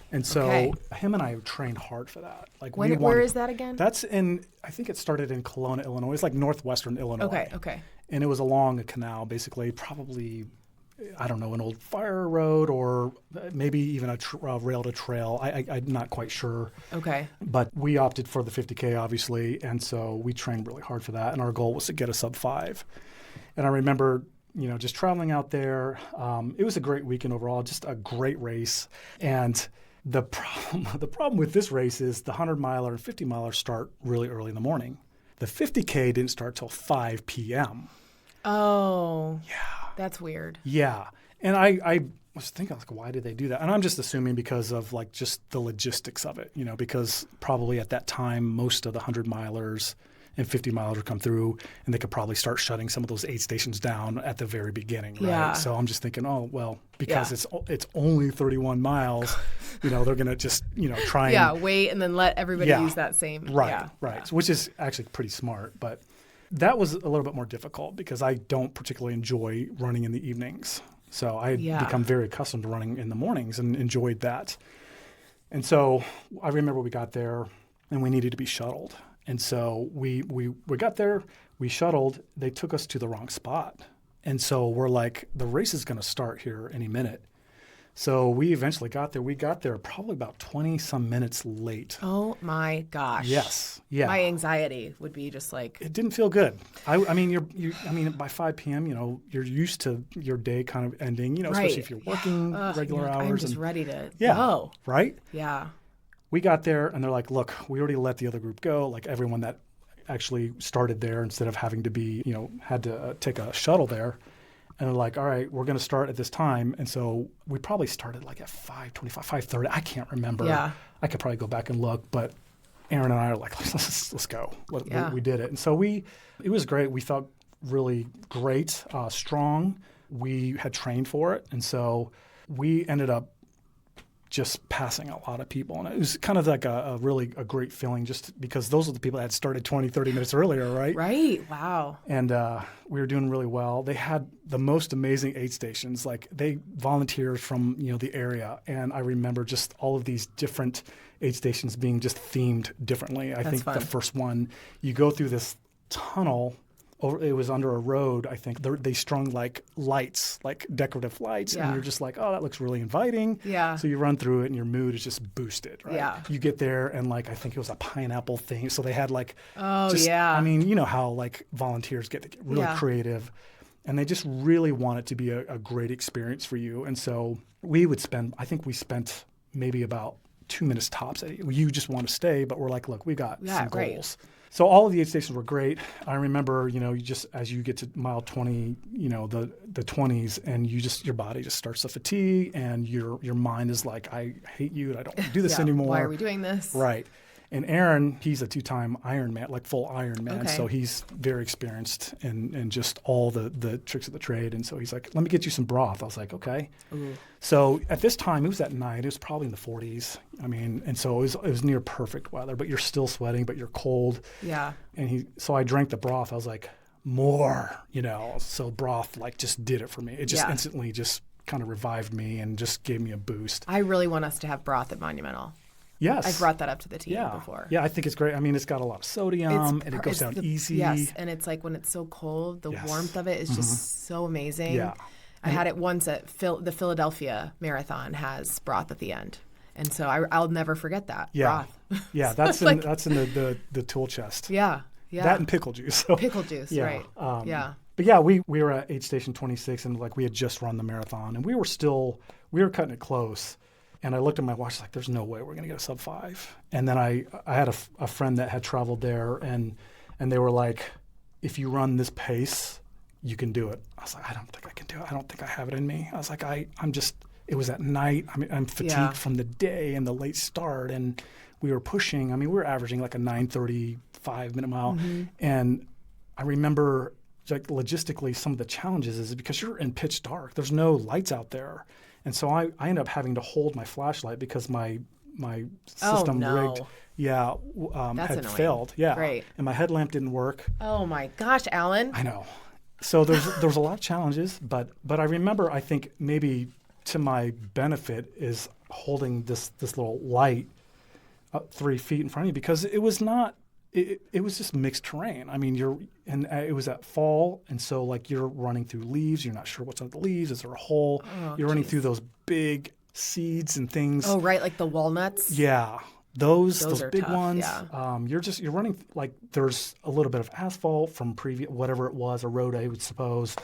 And so him and I trained hard for that. Like, where is that again? That's I think it started in Kelowna, Illinois. It's like northwestern Illinois. Okay. And it was along a canal, basically, probably, I don't know, an old fire road or maybe even a rail to trail. I'm not quite sure. Okay. But we opted for the 50K, obviously, and so we trained really hard for that. And our goal was to get a sub-5. And I remember, just traveling out there. It was a great weekend overall, just a great race. And the problem with this race is the 100-miler and 50-miler start really early in the morning. The 50K didn't start till 5 p.m. Oh. Yeah. That's weird. Yeah. And I was thinking, like, why did they do that? And I'm just assuming because of, like, just the logistics of it, because probably at that time, most of the 100-milers and 50-milers would come through, and they could probably start shutting some of those aid stations down at the very beginning, right? Yeah. So I'm just thinking, because it's only 31 miles, they're going to just, try and... wait and then let everybody use that same... Right. Which is actually pretty smart, but that was a little bit more difficult because I don't particularly enjoy running in the evenings. So I had become very accustomed to running in the mornings and enjoyed that. And so I remember we got there and we needed to be shuttled. And so we got there, we shuttled, they took us to the wrong spot. And so we're like, the race is going to start here any minute. So we eventually got there. We got there probably about 20 some minutes late. Oh my gosh. Yes. Yeah. My anxiety would be just like. It didn't feel good. I mean, by 5 p.m., you're used to your day kind of ending, especially if you're working regular hours. I'm just ready to go. Right? Yeah. We got there and they're like, look, we already let the other group go. Like everyone that actually started there instead of having to be, had to take a shuttle there. And they're like, all right, we're going to start at this time. And so we probably started like at 5:25, 5:30. I can't remember. Yeah. I could probably go back and look. But Aaron and I are like, let's go. We did it. And so it was great. We felt really great, strong. We had trained for it. And so we ended up just passing a lot of people. And it was kind of like a really great feeling just because those are the people that had started 20, 30 minutes earlier, right? Right. Wow. And we were doing really well. They had the most amazing aid stations. Like they volunteered from, the area. And I remember just all of these different aid stations being just themed differently. I think the first one, you go through this tunnel. It was under a road, I think. They strung like lights, like decorative lights, and you're just like, oh, that looks really inviting. Yeah. So you run through it, and your mood is just boosted, right? Yeah. You get there, and like I think it was a pineapple thing. So they had like, I mean, you know how like volunteers get really creative, and they just really want it to be a great experience for you. And so we spent maybe about 2 minutes tops. You just want to stay, but we're like, look, we got some goals. So all of the aid stations were great. I remember, you just as you get to mile 20, the 20s, and your body just starts to fatigue, and your mind is like, I hate you, and I don't want to do this anymore. Why are we doing this? Right. And Aaron, he's a 2-time Ironman, like full Ironman. Okay. So he's very experienced in just all the tricks of the trade. And so he's like, let me get you some broth. I was like, okay. Ooh. So at this time, it was at night. It was probably in the 40s. I mean, and so it was near perfect weather, but you're still sweating, but you're cold. Yeah. And so I drank the broth. I was like, more, So broth like just did it for me. It just instantly just kind of revived me and just gave me a boost. I really want us to have broth at Monumental. Yes. I've brought that up to the team before. Yeah, I think it's great. I mean, it's got a lot of sodium, and it goes down easy. Yes, and it's like when it's so cold, the warmth of it is just so amazing. Yeah. I had it once at the Philadelphia Marathon has broth at the end. And so I'll never forget that. Yeah. Broth. Yeah, that's in the tool chest. Yeah. Yeah. That and pickle juice. So, pickle juice, right. But yeah, we were at aid station 26, and like we had just run the marathon, and we were cutting it close. And I looked at my watch, like, there's no way we're going to get a sub 5. And then I had a friend that had traveled there, and they were like, if you run this pace, you can do it. I was like, I don't think I can do it. I don't think I have it in me. I was like, it was at night. I mean, I'm fatigued from the day and the late start. And we were pushing. I mean, we were averaging like a 9:35 minute mile. Mm-hmm. And I remember, like, logistically, some of the challenges is because you're in pitch dark. There's no lights out there. And so I ended up having to hold my flashlight because my system rigged had failed. Yeah. Great. And my headlamp didn't work. Oh my gosh, Alan. I know. So there's a lot of challenges, but I remember, I think maybe to my benefit is holding this little light 3 feet in front of me, because it was not it was just mixed terrain. I mean, it was at fall, and so like you're running through leaves. You're not sure what's under the leaves. Is there a hole? You're running through those big seeds and things. Oh, right, like the walnuts. Yeah, those big tough, ones. Yeah. You're running like there's a little bit of asphalt from previous whatever it was, a road I would suppose,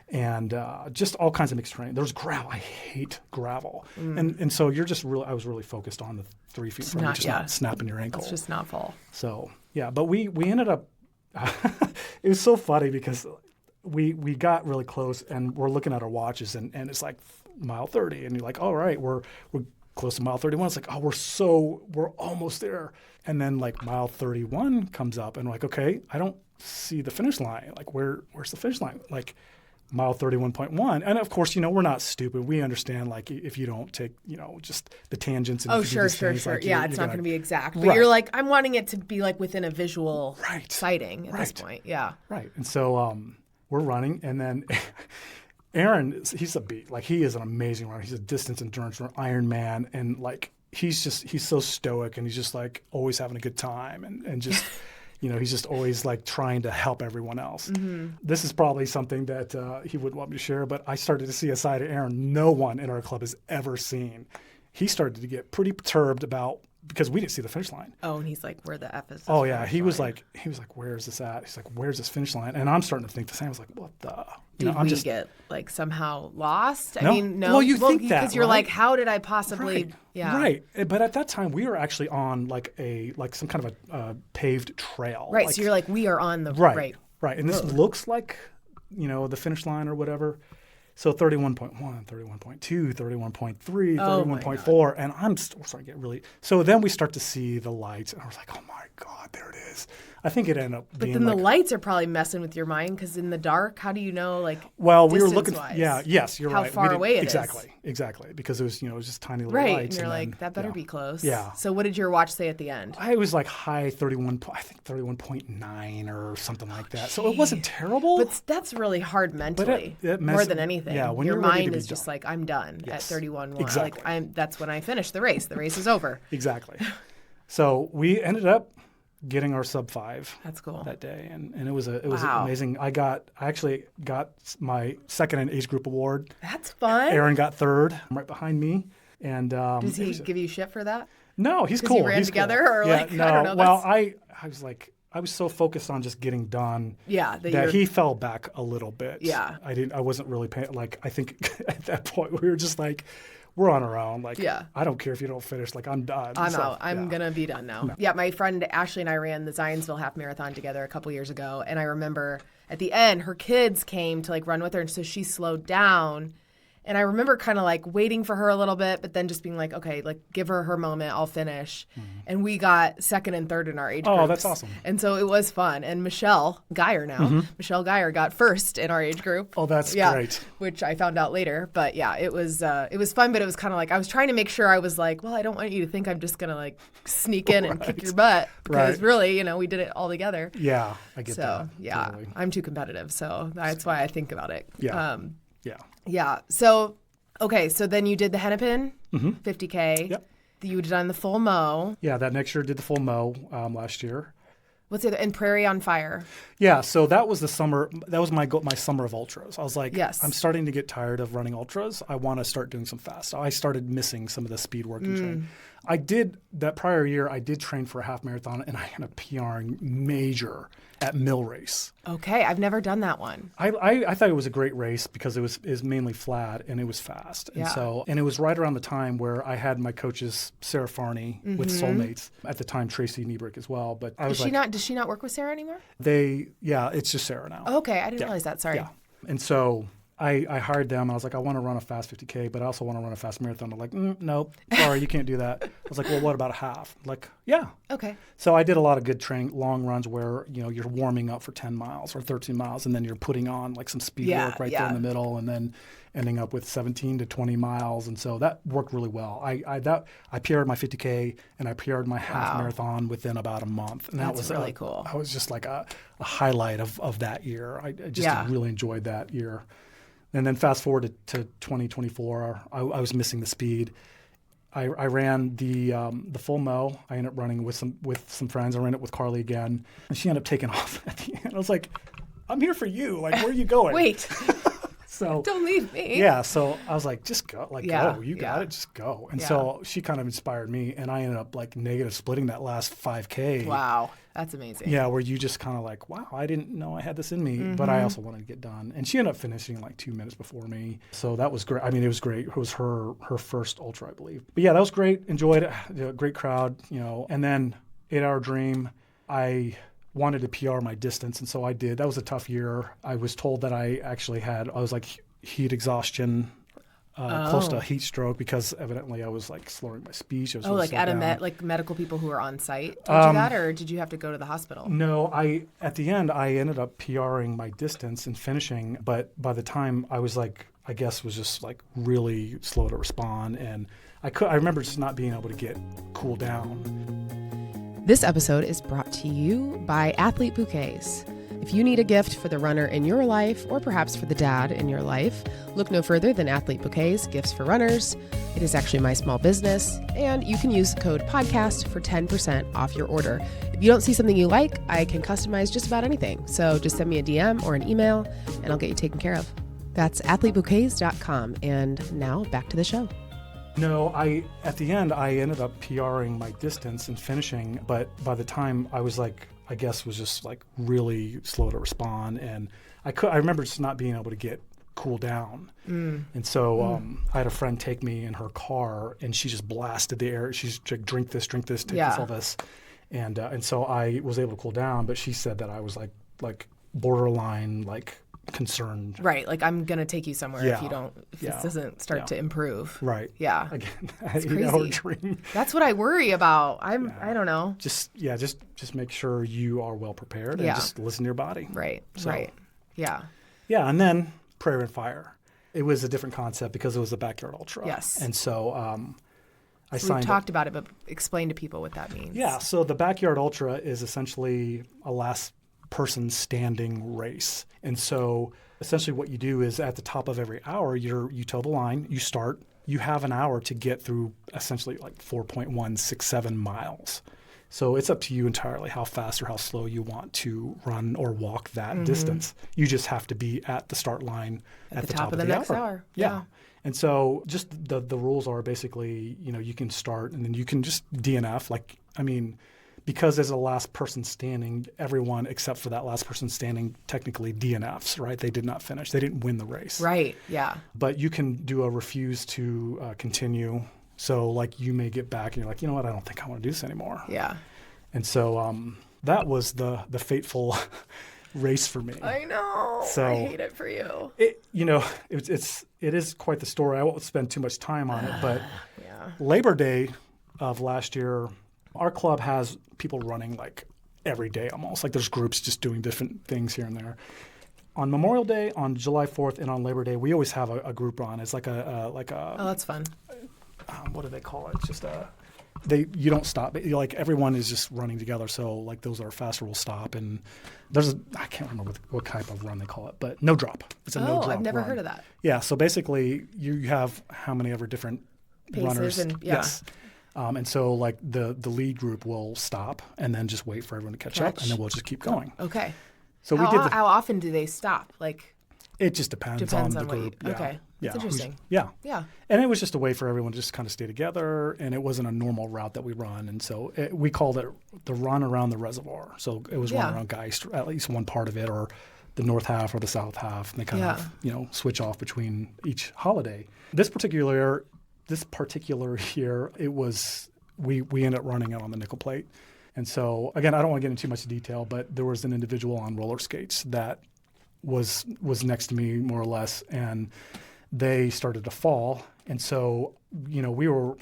and just all kinds of mixed terrain. There's gravel. I hate gravel, and so you're just I was really focused on the 3 feet from just not snapping your ankle. It's just not fall. So yeah, but we ended up. It was so funny because we got really close, and we're looking at our watches, and it's like mile 30, and you're like, all right, we're close to mile 31. It's like, oh, we're almost there. And then like mile 31 comes up, and we're like, okay, I don't see the finish line. Like, where's the finish line? Like mile 31.1. And of course, we're not stupid. We understand, like, if you don't take, just the tangents. And sure. Like, yeah, it's not going to be exact. But you're like, I'm wanting it to be like within a visual sighting at this point. Yeah. Right. And so we're running, and then Aaron, he's a beat. Like, he is an amazing runner. He's a distance endurance runner, Ironman, and like he's so stoic, and he's just like always having a good time, and just He's just always like trying to help everyone else. This is probably something that he wouldn't want me to share, but I started to see a side of Aaron no one in our club has ever seen. He started to get pretty perturbed because we didn't see the finish line. Oh, and he's like, where the F is this Oh, yeah. finish He was line? like, where is this at? He's like, where's this finish line? And I'm starting to think the same. I was like, what the? Did we get like somehow lost? No. I mean, no. Well, you think that, because you're right? like, how did I possibly? Right. Yeah. Right. But at that time, we were actually on like some kind of a paved trail. Right. Like, So you're like, we are on the right. And this looks like, the finish line or whatever. So 31.1, 31.2, 31.3, 31.4, and I'm starting to get really. So then we start to see the lights, and I was like, oh my God, there it is. I think it ended up being. But then the lights are probably messing with your mind because in the dark, how do you know, like, well, we were looking. distance-wise? Yeah, yes, you're how right. far away it is. Exactly, because it was just tiny little Right, lights. and you're then, like, that better be close. Yeah. So what did your watch say at the end? I was like high 31, I think 31.9 or something like that. So it wasn't terrible. But that's really hard mentally, more than anything. Yeah, when your you're ready to mind be is just done. like, I'm done at 31.1. Exactly. Like, that's when I finish the race. The race is over. Exactly. So we ended up getting our sub 5. That's cool. That day, and it was Wow. amazing. I actually got my second in age group award. That's fun. Aaron got third, right behind me. And Does he give you shit for that? No, he's 'Cause cool. you ran He's together, cool. or yeah, like, no. I don't know. Well, I was like, I was so focused on just getting done. Yeah, that he fell back a little bit. Yeah. I wasn't really paying. Like, I think at that point we were just like, we're on our own. Like, Yeah. I don't care if you don't finish. Like, I'm done. I'm So, out. I'm going to be done now. No. Yeah, my friend Ashley and I ran the Zionsville Half Marathon together a couple years ago. And I remember at the end, her kids came to like run with her. And so she slowed down. And I remember kind of like waiting for her a little bit, but then just being like, okay, like give her her moment. I'll finish. And we got second and third in our age groups. Oh, that's awesome. And so it was fun. And Michelle Geyer now, Michelle Geyer got first in our age group. Oh, that's great. Which I found out later. But yeah, it was fun, but it was kind of like I was trying to make sure I was like, well, I don't want you to think I'm just going to like sneak in and kick your butt. Because really, we did it all together. Yeah, I get that. So, yeah, totally. I'm too competitive. So that's why I think about it. Yeah. Yeah. So, okay. So then you did the Hennepin 50K. Yep. You had done the full mow. Yeah, that next year did the full mow last year. What's the other? And Prairie on Fire. Yeah, so that was the summer. That was my summer of ultras. I was like, Yes. I'm starting to get tired of running ultras. I want to start doing some fast. So I started missing some of the speed work and training. I did that prior year. I did train for a half marathon, and I had a PRing major at Mill Race. Okay. I've never done that one. I thought it was a great race because it was mainly flat and it was fast. And and it was right around the time where I had my coaches, Sarah Farney with Soulmates, at the time Tracy Niebrick as well. But I was Does she not work with Sarah anymore? it's just Sarah now. Oh, okay. I didn't realize that. Sorry. Yeah. And so I hired them. I was like, I want to run a fast 50K, but I also want to run a fast marathon. They're like, nope, sorry, you can't do that. I was like, well, what about a half? Like, yeah. Okay. So I did a lot of good training, long runs where, you're warming up for 10 miles or 13 miles, and then you're putting on like some speed work right there in the middle, and then ending up with 17 to 20 miles. And so that worked really well. I PR'd my 50K and I PR'd my half marathon within about a month. And that was really cool. That was just like a highlight of that year. I just really enjoyed that year. And then fast forward to 2024, I was missing the speed. I ran the full mow. I ended up running with some friends. I ran it with Carly again, and she ended up taking off at the end. I was like, "I'm here for you. Like, where are you going?" Wait. So don't leave me. Yeah. So I was like, "Just go. Like, go. You got it. Just go." And Yeah. so she kind of inspired me, and I ended up like negative splitting that last 5K. Wow. That's amazing. Yeah, where you just kind of like, wow, I didn't know I had this in me, but I also wanted to get done. And she ended up finishing like 2 minutes before me. So that was great. I mean, it was great. It was her first ultra, I believe. But yeah, that was great. Enjoyed it. Great crowd, And then 8 Hour Dream, I wanted to PR my distance, and so I did. That was a tough year. I was told that I was like heat exhaustion. Close to heat stroke because evidently I was like slurring my speech. I was like at like medical people who are on site told you that, or did you have to go to the hospital? No, at the end I ended up PRing my distance and finishing, but by the time I was like, I guess was just like really slow to respond, and I remember just not being able to get cool down. This episode is brought to you by Athlete Bouquets. If you need a gift for the runner in your life, or perhaps for the dad in your life, look no further than Athlete Bouquets, Gifts for Runners. It is actually my small business, and you can use the code PODCAST for 10% off your order. If you don't see something you like, I can customize just about anything. So just send me a DM or an email, and I'll get you taken care of. That's athletebouquets.com. And now back to the show. No, at the end, I ended up PRing my distance and finishing, but by the time I was just really slow to respond, and I remember just not being able to get cool down. And so I had a friend take me in her car, and she just blasted the air. She's like, drink this, take this, all this. And so I was able to cool down, but she said that I was like borderline, concerned. Right. Like, I'm going to take you somewhere if this doesn't start to improve. Right. Yeah. Again, it's crazy. Dream. That's what I worry about. I don't know. Just make sure you are well prepared and just listen to your body. Right. Right. Yeah. Yeah. And then Prairie and Fire. It was a different concept because it was a backyard ultra. Yes. And so we've talked about it, but explain to people what that means. Yeah. So the backyard ultra is essentially a last person standing race. And so essentially what you do is at the top of every hour, you toe the line, you start, you have an hour to get through essentially 4.167 miles. So it's up to you entirely how fast or how slow you want to run or walk that distance. You just have to be at the start line at the top of the next hour. Yeah. And so just the rules are basically, you can start and then you can just DNF. Because there's a last person standing, everyone except for that last person standing technically DNFs, right? They did not finish. They didn't win the race. Right, yeah. But you can do a refuse to continue. So you may get back and you're like, you know what, I don't think I want to do this anymore. Yeah. And so that was the fateful race for me. I know. So, I hate it for you. It is quite the story. I won't spend too much time on it, but Labor Day of last year, our club has people running every day almost. There's groups just doing different things here and there. On Memorial Day, on July 4th, and on Labor Day, we always have a group run. It's oh, that's fun. What do they call it? It's just you don't stop. Everyone is just running together. So those that are faster will stop. And I can't remember what type of run they call it, but no drop. It's a no drop. I've never run. heard of that. Yeah. So basically, you have how many ever different paces runners? And yes. And so the lead group will stop and then just wait for everyone to catch up, and then we'll just keep going. Okay. So how often do they stop? It just depends on the group. Okay. That's interesting. Yeah. Yeah. And it was just a way for everyone to just kind of stay together, and it wasn't a normal route that we run. And so we called it the run around the reservoir. So it was run around Geist, at least one part of it, or the north half or the south half. And they kind of, switch off between each holiday. This particular year, it was we ended up running it on the nickel plate. And so, again, I don't want to get into too much detail, but there was an individual on roller skates that was next to me more or less, and they started to fall. And so, we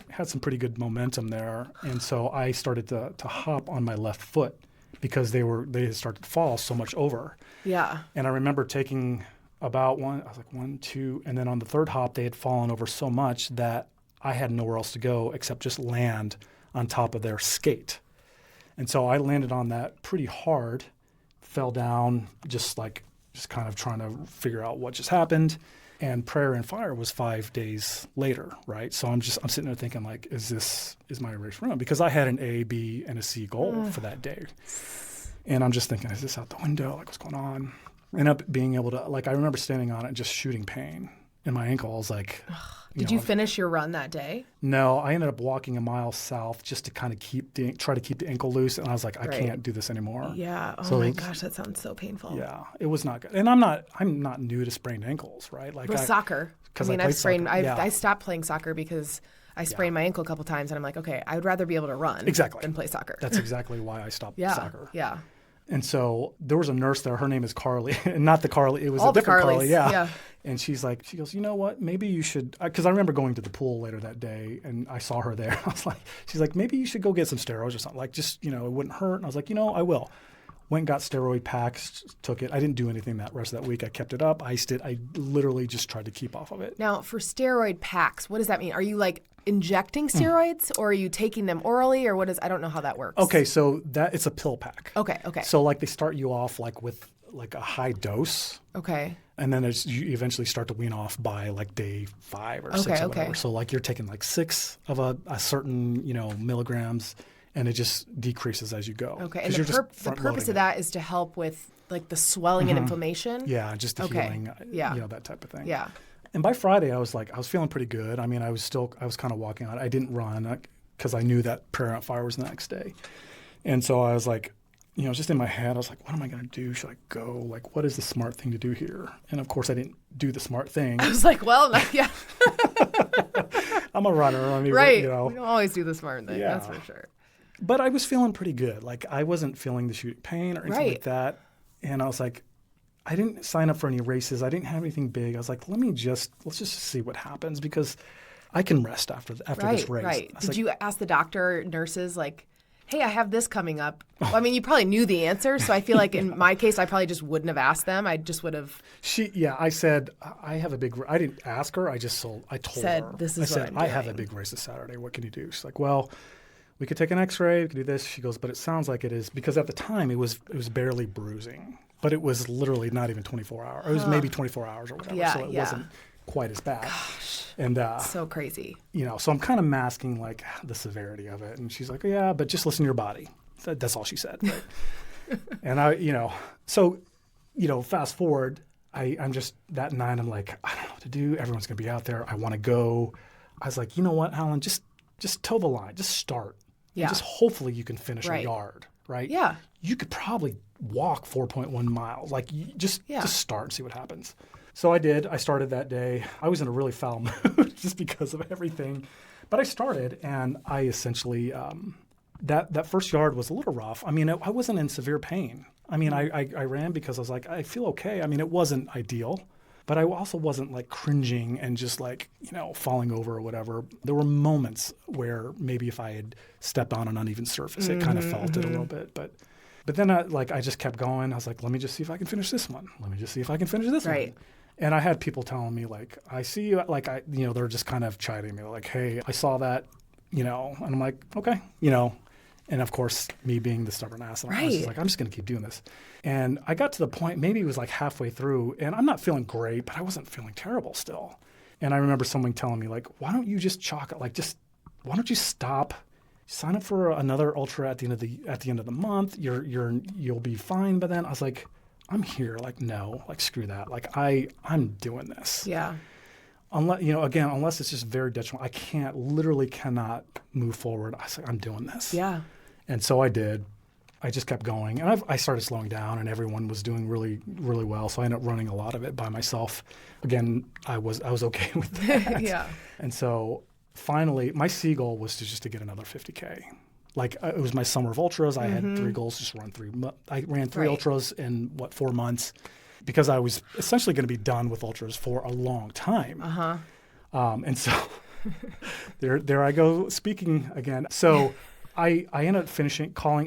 had some pretty good momentum there. And so I started to hop on my left foot because they had started to fall so much over. Yeah. And I remember taking about one, two, and then on the third hop, they had fallen over so much that I had nowhere else to go except just land on top of their skate. And so I landed on that pretty hard, fell down, just kind of trying to figure out what just happened. And Prairie and Fire was 5 days later, right? So I'm sitting there thinking is my race run? Because I had an A, B, and a C goal for that day. And I'm just thinking, is this out the window? What's going on? Ended up being able to, I remember standing on it and just shooting pain in my ankle. I was like, Did you finish your run that day? No, I ended up walking a mile south just to kind of try to keep the ankle loose. And I was like, I can't do this anymore. Yeah. Oh my gosh, that sounds so painful. Yeah, it was not good. And I'm not new to sprained ankles, right? Soccer. I stopped playing soccer because I sprained my ankle a couple times, and I'm like, okay, I would rather be able to run than play soccer. That's exactly why I stopped soccer. Yeah. And so there was a nurse there. Her name is Carly, and not the Carly. It was all a different Carly. Yeah. And she goes, you know what? Maybe you should, because I remember going to the pool later that day, and I saw her there. She's like, maybe you should go get some steroids or something. It wouldn't hurt. And I was like, I will. Went and got steroid packs, took it. I didn't do anything that rest of that week. I kept it up, iced it. I literally just tried to keep off of it. Now, for steroid packs, what does that mean? Are you injecting steroids or are you taking them orally, or I don't know how that works. Okay, so it's a pill pack. Okay. So they start you off with like a high dose. Okay. And then you eventually start to wean off by like day 5 or 6 or whatever. So like you're taking like 6 of a certain, milligrams, and it just decreases as you go. Okay. And the purpose of that is to help with like the swelling and inflammation? Yeah, just the healing, that type of thing. Yeah. And by Friday, I was feeling pretty good. I mean, I was kind of walking on. I didn't run because I knew that Prairie on Fire was the next day. And so I was like, just in my head, I was like, what am I going to do? Should I go? Like, what is the smart thing to do here? And of course, I didn't do the smart thing. I was like, well, yeah. I'm a runner. I mean, right. We don't always do the smart thing. Yeah. That's for sure. But I was feeling pretty good. Like, I wasn't feeling the shooting pain or anything like that. And I was like, I didn't sign up for any races. I didn't have anything big. I was like, let's just see what happens, because I can rest after this race. Right. Did you ask the doctor, nurses, like, hey, I have this coming up? Well, I mean, you probably knew the answer, so I feel like in my case, I probably just wouldn't have asked them. I just would have. I said, I have a big. I didn't ask her. I told her. This is what I'm doing. I have a big race this Saturday. What can you do? She's like, well, we could take an X-ray. We could do this. She goes, but it sounds like it is, because at the time it was barely bruising, but it was literally not even 24 hours. It was maybe 24 hours or whatever. So it wasn't quite as bad. Gosh. And so crazy. So I'm kind of masking like the severity of it. And she's like, yeah, but just listen to your body. That's all she said. Right? And fast forward, I'm just that night, I'm like, I don't know what to do. Everyone's going to be out there. I want to go. I was like, you know what, Alan, just toe the line, just start. Yeah. And just hopefully you can finish a yard, right? Yeah. You could probably walk 4.1 miles. Like, just start and see what happens. So I did. I started that day. I was in a really foul mood just because of everything. But I started, and I essentially, that first yard was a little rough. I mean, I wasn't in severe pain. I mean, I ran because I was like, I feel okay. I mean, it wasn't ideal, but I also wasn't like cringing and just like, falling over or whatever. There were moments where maybe if I had stepped on an uneven surface, it kind of felt it a little bit. But then I just kept going. I was like, let me just see if I can finish this one. Let me just see if I can finish this one. And I had people telling me, like, I see you, like, they're just kind of chiding me, like, hey, I saw that, and I'm like, okay, and of course, me being the stubborn ass, I was just like, I'm just going to keep doing this. And I got to the point, maybe it was like halfway through, and I'm not feeling great, but I wasn't feeling terrible still. And I remember someone telling me, like, why don't you just chalk it, like, why don't you stop, sign up for another ultra at the end of the month, you'll be fine by then. I was like, I'm here. Like, no, like, screw that. Like, I'm doing this. Yeah. Unless it's just very detrimental, I literally cannot move forward. I was like, I'm doing this. Yeah. And so I did. I just kept going. And I started slowing down, and everyone was doing really, really well. So I ended up running a lot of it by myself. Again, I was okay with that. Yeah. And so finally, my C goal was to get another 50K. Like, it was my summer of ultras. I had 3 goals, just run 3. I ran 3 ultras in, 4 months, because I was essentially going to be done with ultras for a long time. And so there I go speaking again. So I ended up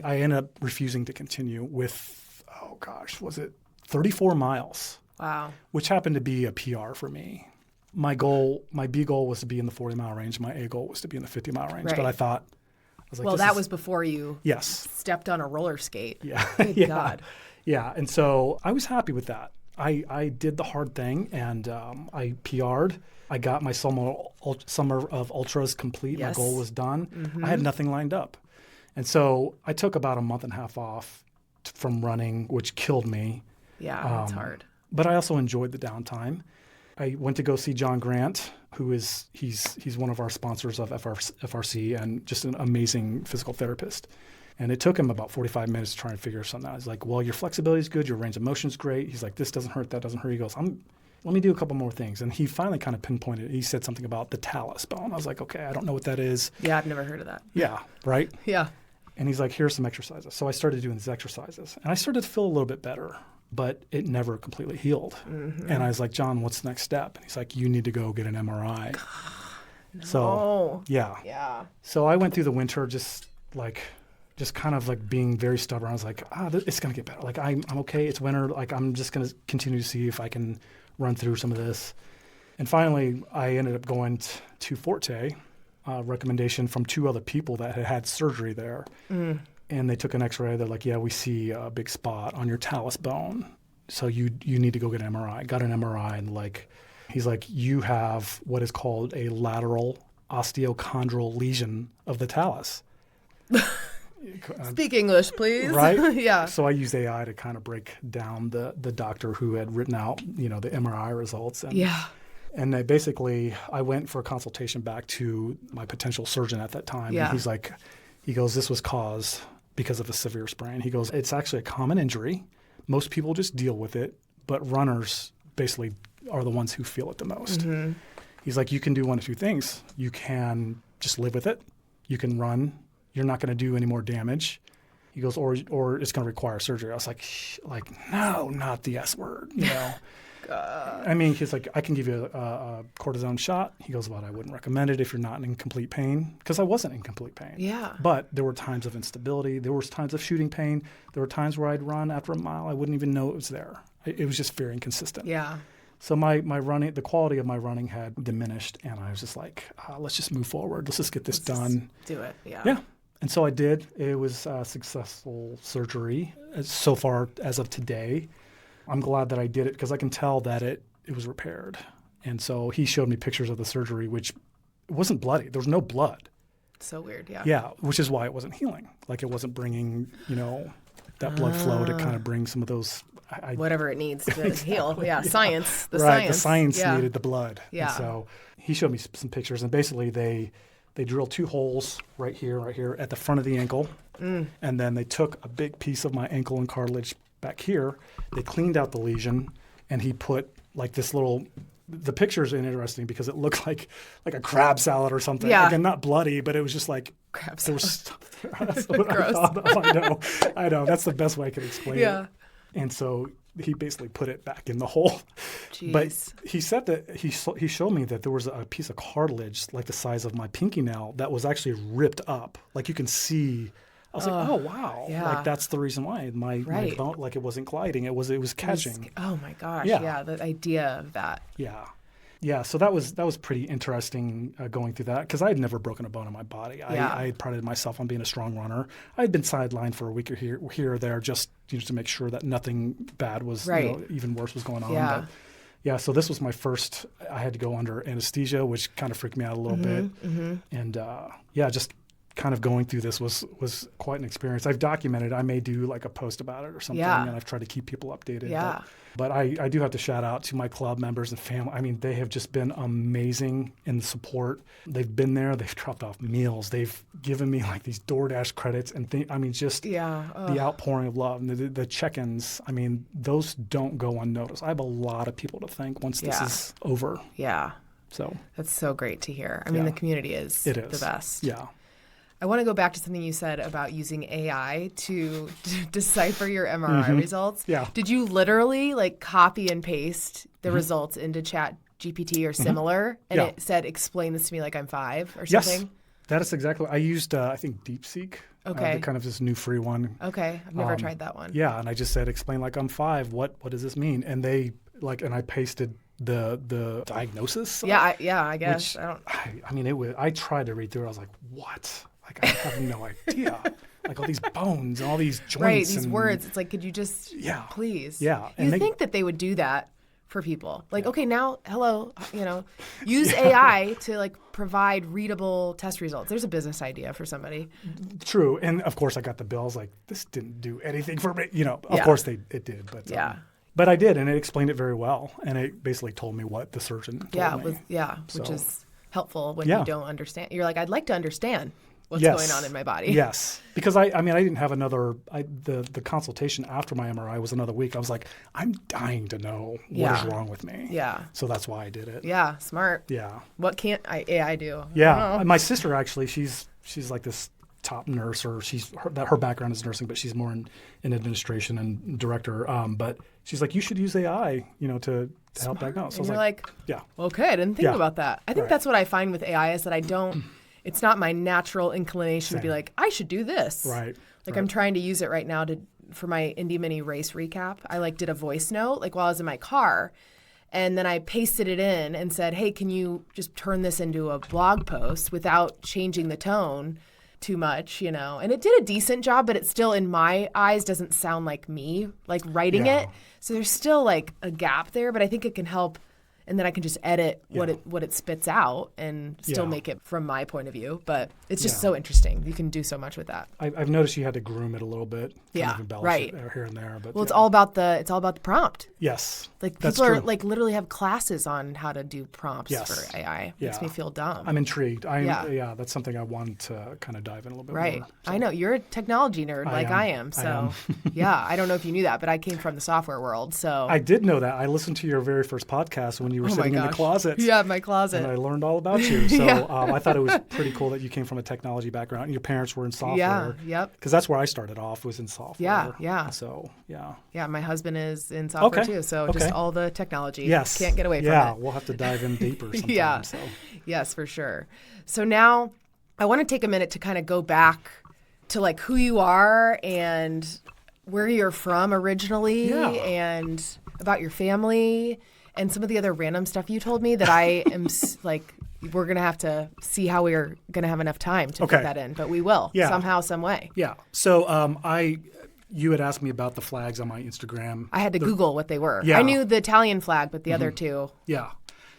I ended up refusing to continue with, was it 34 miles? Wow. Which happened to be a PR for me. My B goal was to be in the 40-mile range. My A goal was to be in the 50-mile range. Right. But I thought, like, that was before you stepped on a roller skate. Yeah. Good God. Yeah. And so I was happy with that. I did the hard thing, and I PR'd. I got my summer of ultras complete. Yes. My goal was done. I had nothing lined up. And so I took about a month and a half off from running, which killed me. Yeah, that's hard. But I also enjoyed the downtime. I went to go see John Grant, who is he's one of our sponsors of FRC and just an amazing physical therapist. And it took him about 45 minutes to try and figure something out. He's like, well, your flexibility is good, your range of motion is great. He's like, this doesn't hurt, that doesn't hurt. He goes, let me do a couple more things. And he finally kind of pinpointed it. He said something about the talus bone. I was like, okay, I don't know what that is. Yeah, I've never heard of that. Yeah, right? Yeah. And he's like, here's some exercises. So I started doing these exercises. And I started to feel a little bit better, but it never completely healed. And I was like, John, what's the next step? And he's like, you need to go get an MRI. No. So, yeah. Yeah. So I went through the winter just kind of like being very stubborn. I was like, it's going to get better. Like, I'm okay. It's winter. Like, I'm just going to continue to see if I can run through some of this. And finally, I ended up going to Forte, recommendation from 2 other people that had surgery there. And they took an x-ray. They're like, yeah, we see a big spot on your talus bone. so you need to go get an MRI. Got an MRI, and like, he's like, you have what is called a lateral osteochondral lesion of the talus. Speak English, please. Right? Yeah. So I used AI to kind of break down the doctor who had written out, the MRI results. And, Yeah. And I went for a consultation back to my potential surgeon at that time. Yeah. And he goes, this was caused because of a severe sprain. He goes, it's actually a common injury. Most people just deal with it, but runners basically are the ones who feel it the most. Mm-hmm. He's like, you can do one of two things. You can just live with it. You can run. You're not going to do any more damage. He goes, or it's going to require surgery. I was like, no, not the S word, I mean, he's like, I can give you a cortisone shot. He goes, but I wouldn't recommend it if you're not in complete pain, because I wasn't in complete pain. Yeah. But there were times of instability. There was times of shooting pain. There were times where I'd run after a mile. I wouldn't even know it was there. It was just very inconsistent. Yeah. So my running, the quality of my running had diminished, and I was just like, let's just move forward. Let's just get this done. Do it. Yeah. Yeah. And so I did. It was a successful surgery so far as of today. I'm glad that I did it because I can tell that it was repaired. And so he showed me pictures of the surgery, which it wasn't bloody. There was no blood. So weird, yeah. Yeah, which is why it wasn't healing. Like it wasn't bringing, that blood flow to kind of bring some of those. Whatever it needs to heal. Yeah, science. The right, science. the science yeah. needed the blood. Yeah. And so he showed me some pictures, and basically they drilled 2 holes right here at the front of the ankle, and then they took a big piece of my ankle and cartilage back here. They cleaned out the lesion, and he put like this little. The pictures are interesting because it looked like a crab salad or something. Yeah. Again, not bloody, but it was just like Crab there was salad. stuff there. That's what I thought of. I know. That's the best way I could explain it. And so he basically put it back in the hole. Jeez. But he said that he showed me that there was a piece of cartilage like the size of my pinky nail that was actually ripped up. Like you can see. I was like, oh wow! Yeah. Like that's the reason why my bone, like it wasn't gliding, it was catching. Oh my gosh! Yeah. Yeah, the idea of that. Yeah. So that was pretty interesting going through that because I had never broken a bone in my body. I had prided myself on being a strong runner. I had been sidelined for a week or here or there just to make sure that nothing bad was even worse was going on. Yeah. But yeah. So this was my first. I had to go under anesthesia, which kind of freaked me out a little bit. Mm-hmm. And just kind of going through this was quite an experience. I've documented. I may do like a post about it or something, and I've tried to keep people updated. Yeah. But I do have to shout out to my club members and family. I mean, they have just been amazing in the support. They've been there. They've dropped off meals. They've given me like these DoorDash credits and the outpouring of love and the check-ins. I mean, those don't go unnoticed. I have a lot of people to thank once this is over. Yeah. So that's so great to hear. I mean, the community is the best. Yeah. I want to go back to something you said about using AI to decipher your MRI results. Yeah. Did you literally like copy and paste the results into Chat GPT or similar? And it said, explain this to me like I'm 5 or something? Yes. That is exactly. I used, I think, DeepSeek. Okay. Kind of this new free one. Okay. I've never tried that one. Yeah. And I just said, explain like I'm 5. What does this mean? And they and I pasted the diagnosis. I guess. I tried to read through it. I was like, what? Like, I have no idea. Like all these bones and all these joints. Right, these words. It's like, could you just, please? Yeah. You think that they would do that for people. Like, okay, now, hello, use AI to like provide readable test results. There's a business idea for somebody. True. And of course I got the bills like, this didn't do anything for me. Of course it did. But but I did, and it explained it very well. And it basically told me what the surgeon told me. Which is helpful when you don't understand. You're like, I'd like to understand what's going on in my body. Yes. Because I didn't have the consultation after my MRI was another week. I was like, I'm dying to know what is wrong with me. Yeah. So that's why I did it. Yeah. Smart. Yeah. What can't AI do? Yeah. My sister actually, she's like this top nurse, or her background is nursing, but she's more in administration and director. But she's like, you should use AI, to help diagnose. And you're like, yeah. Okay, I didn't think about that. I think that's what I find with AI is that I don't. It's not my natural inclination to be like, I should do this. Right. Like I'm trying to use it right now for my Indy Mini race recap. I did a voice note while I was in my car, and then I pasted it in and said, hey, can you just turn this into a blog post without changing the tone? too much, and it did a decent job, but it still, in my eyes, doesn't sound like me, like writing it. So there's still like a gap there, but I think it can help. And then I can just edit what it spits out and still make it from my point of view. But it's just so interesting. You can do so much with that. I've noticed you had to groom it a little bit. Kind of embellish it here and there. But it's all about the prompt. Yes, like people are like literally have classes on how to do prompts for AI. Makes me feel dumb. I'm intrigued. That's something I want to kind of dive in a little bit more. Right. So. I know you're a technology nerd I am. So I don't know if you knew that, but I came from the software world. So I did know that. I listened to your very first podcast when you were sitting in the closet. Yeah, my closet. And I learned all about you. So I thought it was pretty cool that you came from a technology background and your parents were in software. Yeah, yep. Because that's where I started off, was in software. Yeah. So, Yeah, my husband is in software too. So just all the technology. Yes. Can't get away from it. Yeah, we'll have to dive in deeper sometime. So. Yes, for sure. So now I want to take a minute to kind of go back to like who you are and where you're from originally and about your family. And some of the other random stuff you told me that I am like, we're going to have to see how we're going to have enough time to put that in. But we will somehow, some way. Yeah. So you had asked me about the flags on my Instagram. I had to Google what they were. Yeah. I knew the Italian flag, but the other two. Yeah.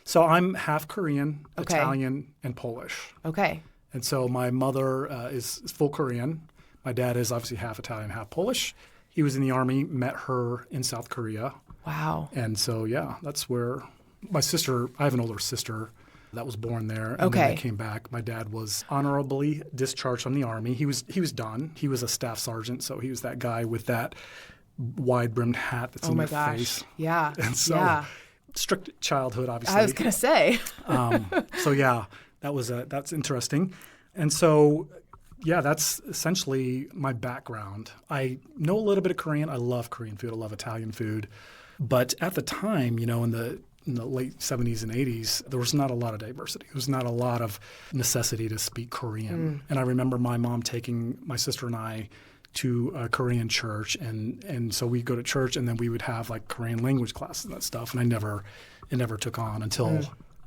So I'm half Korean, Italian, and Polish. Okay. And so my mother is full Korean. My dad is obviously half Italian, half Polish. He was in the Army, met her in South Korea. Wow. And so, that's where my sister, I have an older sister that was born there. And then I came back. My dad was honorably discharged from the Army. He was done. He was a staff sergeant, so he was that guy with that wide-brimmed hat that's in your face. Yeah. And so strict childhood, obviously. I was going to say. That's interesting. And so, that's essentially my background. I know a little bit of Korean. I love Korean food. I love Italian food. But at the time, in the late 70s and 80s, there was not a lot of diversity. There was not a lot of necessity to speak Korean. And I remember my mom taking my sister and I to a Korean church. And so we'd go to church, and then we would have like Korean language classes and that stuff. And it never took on until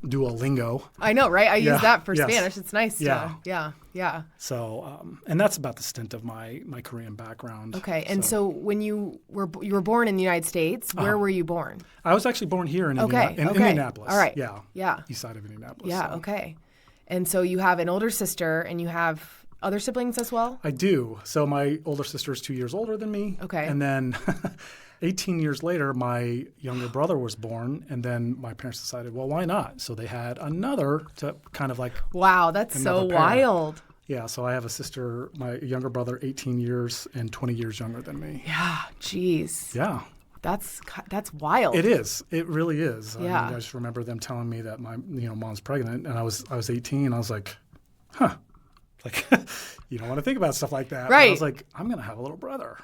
Duolingo. I know, right? I use that for Spanish. It's nice. Yeah. So, and that's about the stint of my Korean background. Okay. And so when you were born in the United States, where were you born? I was actually born here in Indianapolis. All right. Yeah. East side of Indianapolis. Yeah. So. Okay. And so you have an older sister, and you have other siblings as well? I do. So my older sister is 2 years older than me. Okay. And then 18 years later, my younger brother was born, and then my parents decided, well, why not? So they had another to kind of like wow, that's so wild. Yeah, so I have a sister, my younger brother, 18 years and 20 years younger than me. Yeah, geez. Yeah. That's wild. It is. It really is. Yeah. I just remember them telling me that my mom's pregnant, and I was 18, and I was like, huh. Like, you don't want to think about stuff like that. Right. But I was like, I'm going to have a little brother.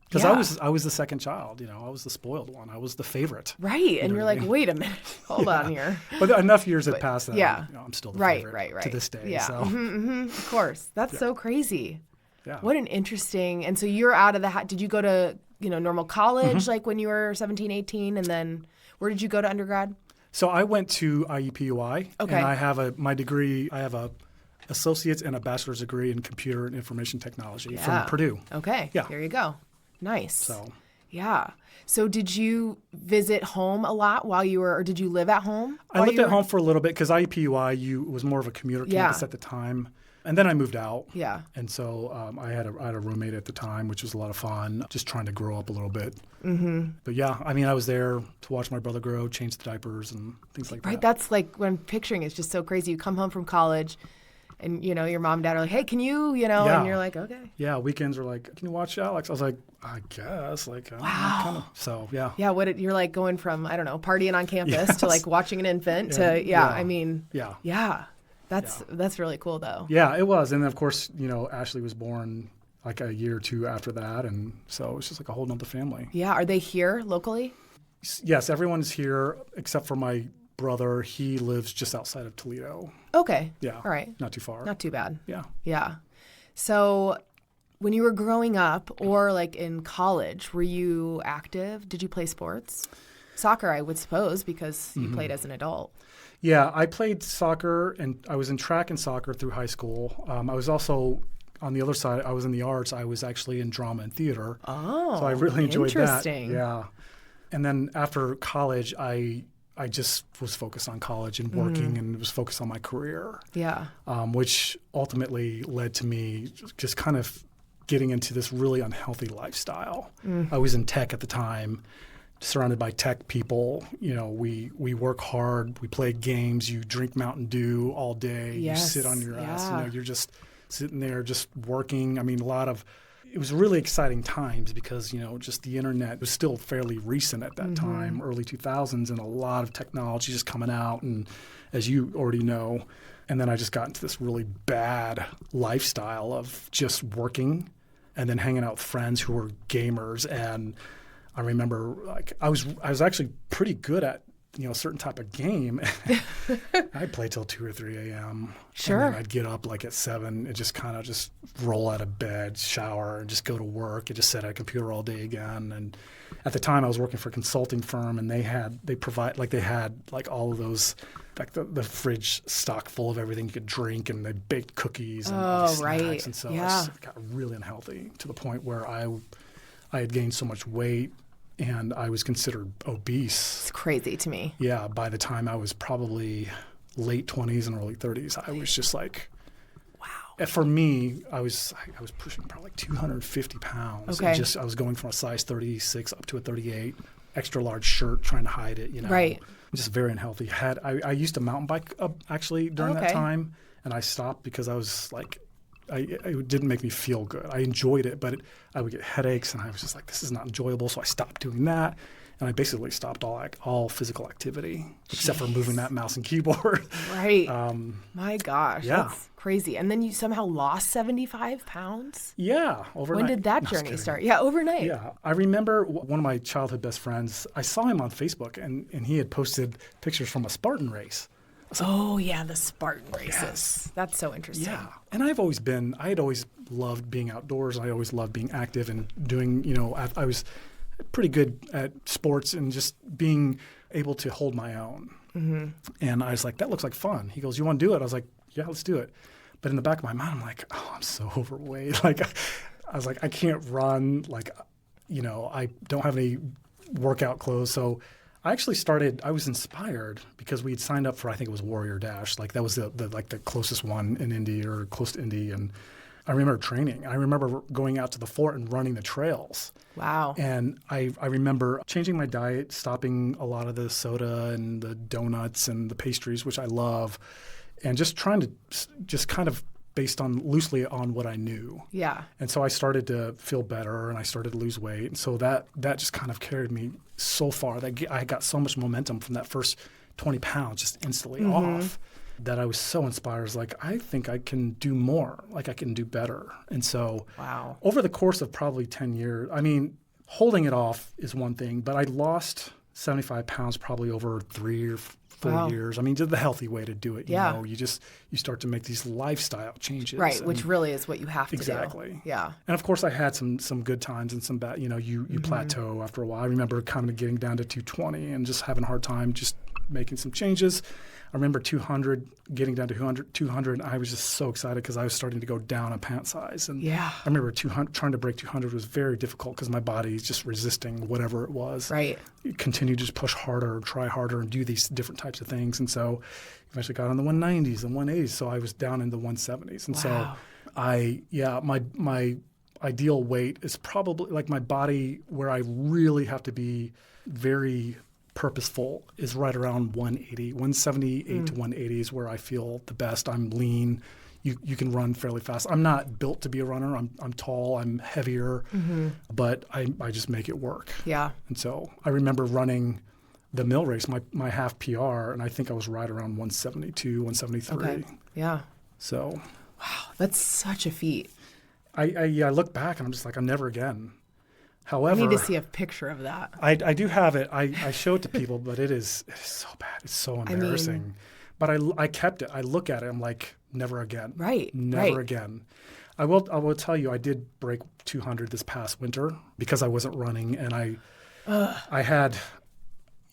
Because I was the second child, I was the spoiled one. I was the favorite. Right. And you're like, wait a minute. Hold on here. But enough years had passed that I'm still the favorite right. to this day. Yeah. So. Of course. That's so crazy. Yeah. What an interesting. And so you're out of the did you go to, normal college like when you were 17, 18? And then where did you go to undergrad? So I went to IUPUI. Okay. And I have my degree. I have a associate's and a bachelor's degree in computer and information technology from Purdue. Okay. Yeah. There you go. Nice. So. Yeah. So did you visit home a lot while you were, or did you live at home? I lived at home for a little bit because IUPUI was more of a commuter campus at the time. And then I moved out. Yeah. And so I had a roommate at the time, which was a lot of fun, just trying to grow up a little bit. Mm-hmm. But I was there to watch my brother grow, change the diapers and things like that. Right. That's like when I'm picturing it's just so crazy. You come home from college and, your mom and dad are like, hey, can you, and you're like, okay. Yeah. Weekends are like, can you watch Alex? I was like, I guess. Like, wow. So, yeah. Yeah. You're like going from, I don't know, partying on campus to like watching an infant to, Yeah. That's really cool, though. Yeah, it was. And then, of course, Ashley was born like a year or two after that. And so it's just like a whole nother family. Yeah. Are they here locally? Yes, everyone's here except for my brother. He lives just outside of Toledo. Okay. Yeah. All right. Not too far. Not too bad. Yeah. Yeah. So when you were growing up or like in college, were you active? Did you play sports? Soccer, I would suppose, because you played as an adult. Yeah, I played soccer, and I was in track and soccer through high school. I was also on the other side, I was in the arts. I was actually in drama and theater. Oh, so I really enjoyed that. interesting. Yeah. And then after college, I just was focused on college and working and was focused on my career. Yeah. Which ultimately led to me just kind of getting into this really unhealthy lifestyle. I was in tech at the time, surrounded by tech people. You know, we work hard, we play games, you drink Mountain Dew all day, Yes. you sit on your ass, Yeah. you're just sitting there just working. I mean, it was really exciting times because, just the internet was still fairly recent at that time, early 2000s, and a lot of technology just coming out, and as you already know. And then I just got into this really bad lifestyle of just working and then hanging out with friends who were gamers. And I remember I was actually pretty good at a certain type of game. I'd play till 2 or 3 a.m. Sure. And then I'd get up at 7 and just kind of just roll out of bed, shower, and just go to work and just sit at a computer all day again. And at the time I was working for a consulting firm, and they had all of those, like the fridge stock full of everything you could drink, and they baked cookies and all these snacks. Right. And so Yeah. I just got really unhealthy to the point where I had gained so much weight and I was considered obese. It's crazy to me. Yeah, by the time I was probably late 20s and early 30s, I was just like, wow. For me, I was pushing probably like 250 pounds. Okay. And I was going from a size 36 up to a 38, extra large shirt, trying to hide it, Right. Just very unhealthy. I used to mountain bike actually during that Okay. time, and I stopped because I was like, it didn't make me feel good. I enjoyed it, but I would get headaches, and I was just like, this is not enjoyable. So I stopped doing that, and I basically stopped all physical activity except for moving that mouse and keyboard. Right. My gosh. yeah. That's crazy. And then you somehow lost 75 pounds? Yeah, overnight. When did that No, just journey kidding. start? Yeah, overnight. Yeah, I remember one of my childhood best friends. I saw him on Facebook, and he had posted pictures from a Spartan race. Oh, yeah, the Spartan races. Yes. That's so interesting. Yeah, and I had always loved being outdoors. I always loved being active and doing, I was pretty good at sports and just being able to hold my own. Mm-hmm. And I was like, that looks like fun. He goes, you want to do it? I was like, yeah, let's do it. But in the back of my mind, I'm like, oh, I'm so overweight. Like, I was like, I can't run. Like, I don't have any workout clothes. So I actually I was inspired because we had signed up for, I think it was Warrior Dash. Like that was the closest one in Indy or close to Indy. And I remember training. I remember going out to the fort and running the trails. Wow. And I remember changing my diet, stopping a lot of the soda and the donuts and the pastries, which I love, and just trying to just kind of based on loosely on what I knew. Yeah. And so I started to feel better and I started to lose weight. And so that just kind of carried me so far that I got so much momentum from that first 20 pounds just instantly off that I was so inspired. I was like, I think I can do more, like I can do better. And so Wow. over the course of probably 10 years, I mean, holding it off is one thing, but I lost 75 pounds probably over 3 or 4 Wow. years. I mean, the healthy way to do it. Yeah. You start to make these lifestyle changes. Right, and- which really is what you have to do. Exactly. Yeah. And of course, I had some good times and some bad. You plateau after a while. I remember kind of getting down to 220 and just having a hard time just making some changes. I remember 200, getting down to 200, and I was just so excited because I was starting to go down a pant size. And Yeah. I remember trying to break 200 was very difficult because my body is just resisting whatever it was. Right. You continue to just push harder, try harder, and do these different types of things. And so eventually got on the 190s and 180s. So I was down in the 170s. And Wow. so my ideal weight is probably like my body where I really have to be very purposeful is right around 180. 178 to 180 is where I feel the best. I'm lean. You can run fairly fast. I'm not built to be a runner. I'm tall. I'm heavier, but I just make it work. Yeah. And so I remember running the mill race, my half PR, and I think I was right around 172, 173. Okay. Yeah. So Wow. That's such a feat. I look back and I'm just like, I'm never again. I However, need to see a picture of that. I do have it. I show it to people, but it's so bad. It's so embarrassing. But I kept it. I look at it. I'm like, never again. Right, Never right. again. I will tell you, I did break 200 this past winter because I wasn't running, and I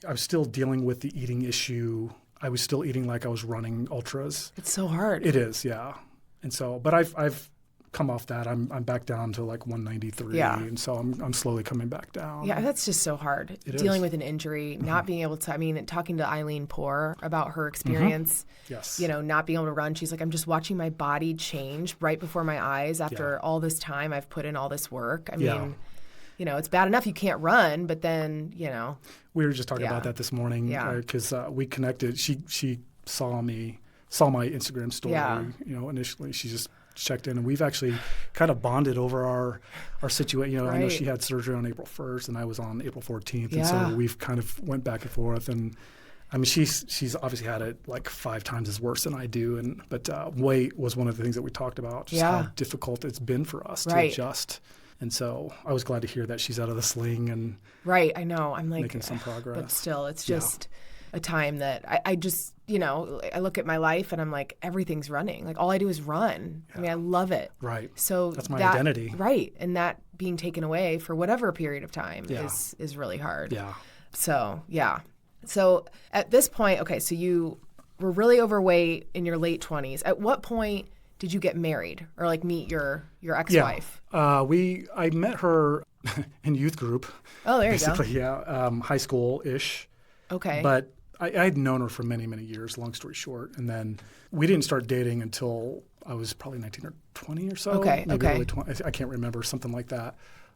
was still dealing with the eating issue. I was still eating like I was running ultras. It's so hard. It is, yeah. And so, but I've come off that. I'm back down to like 193, and so I'm slowly coming back down. Yeah, that's just so hard. Dealing with an injury, not being able to. I mean, talking to Eileen Poor about her experience. Yes. Not being able to run. She's like, I'm just watching my body change right before my eyes after all this time I've put in all this work. I mean, it's bad enough you can't run, but then we were just talking about that this morning because we connected. She saw my Instagram story. Initially she just checked in, and we've actually kind of bonded over our situation. I know she had surgery on April 1st, and I was on April 14th, and so we've kind of went back and forth. And I mean, she's obviously had it like 5 times as worse than I do, but weight was one of the things that we talked about, just how difficult it's been for us to adjust. And so I was glad to hear that she's out of the sling and I know. I'm like making some progress. But still, it's just a time that I just, I look at my life and I'm like, everything's running. Like all I do is run. Yeah. I mean, I love it. Right. So that's my identity. Right. And that being taken away for whatever period of time is really hard. Yeah. So, So at this point, okay, so you were really overweight in your late 20s. At what point did you get married or like meet your ex-wife? Yeah. I met her in youth group. Oh, there you go. Basically, high school-ish. Okay. But I had known her for many, many years, long story short. And then we didn't start dating until I was probably 19 or 20 or so. Okay, maybe early 20. I can't remember, something like that.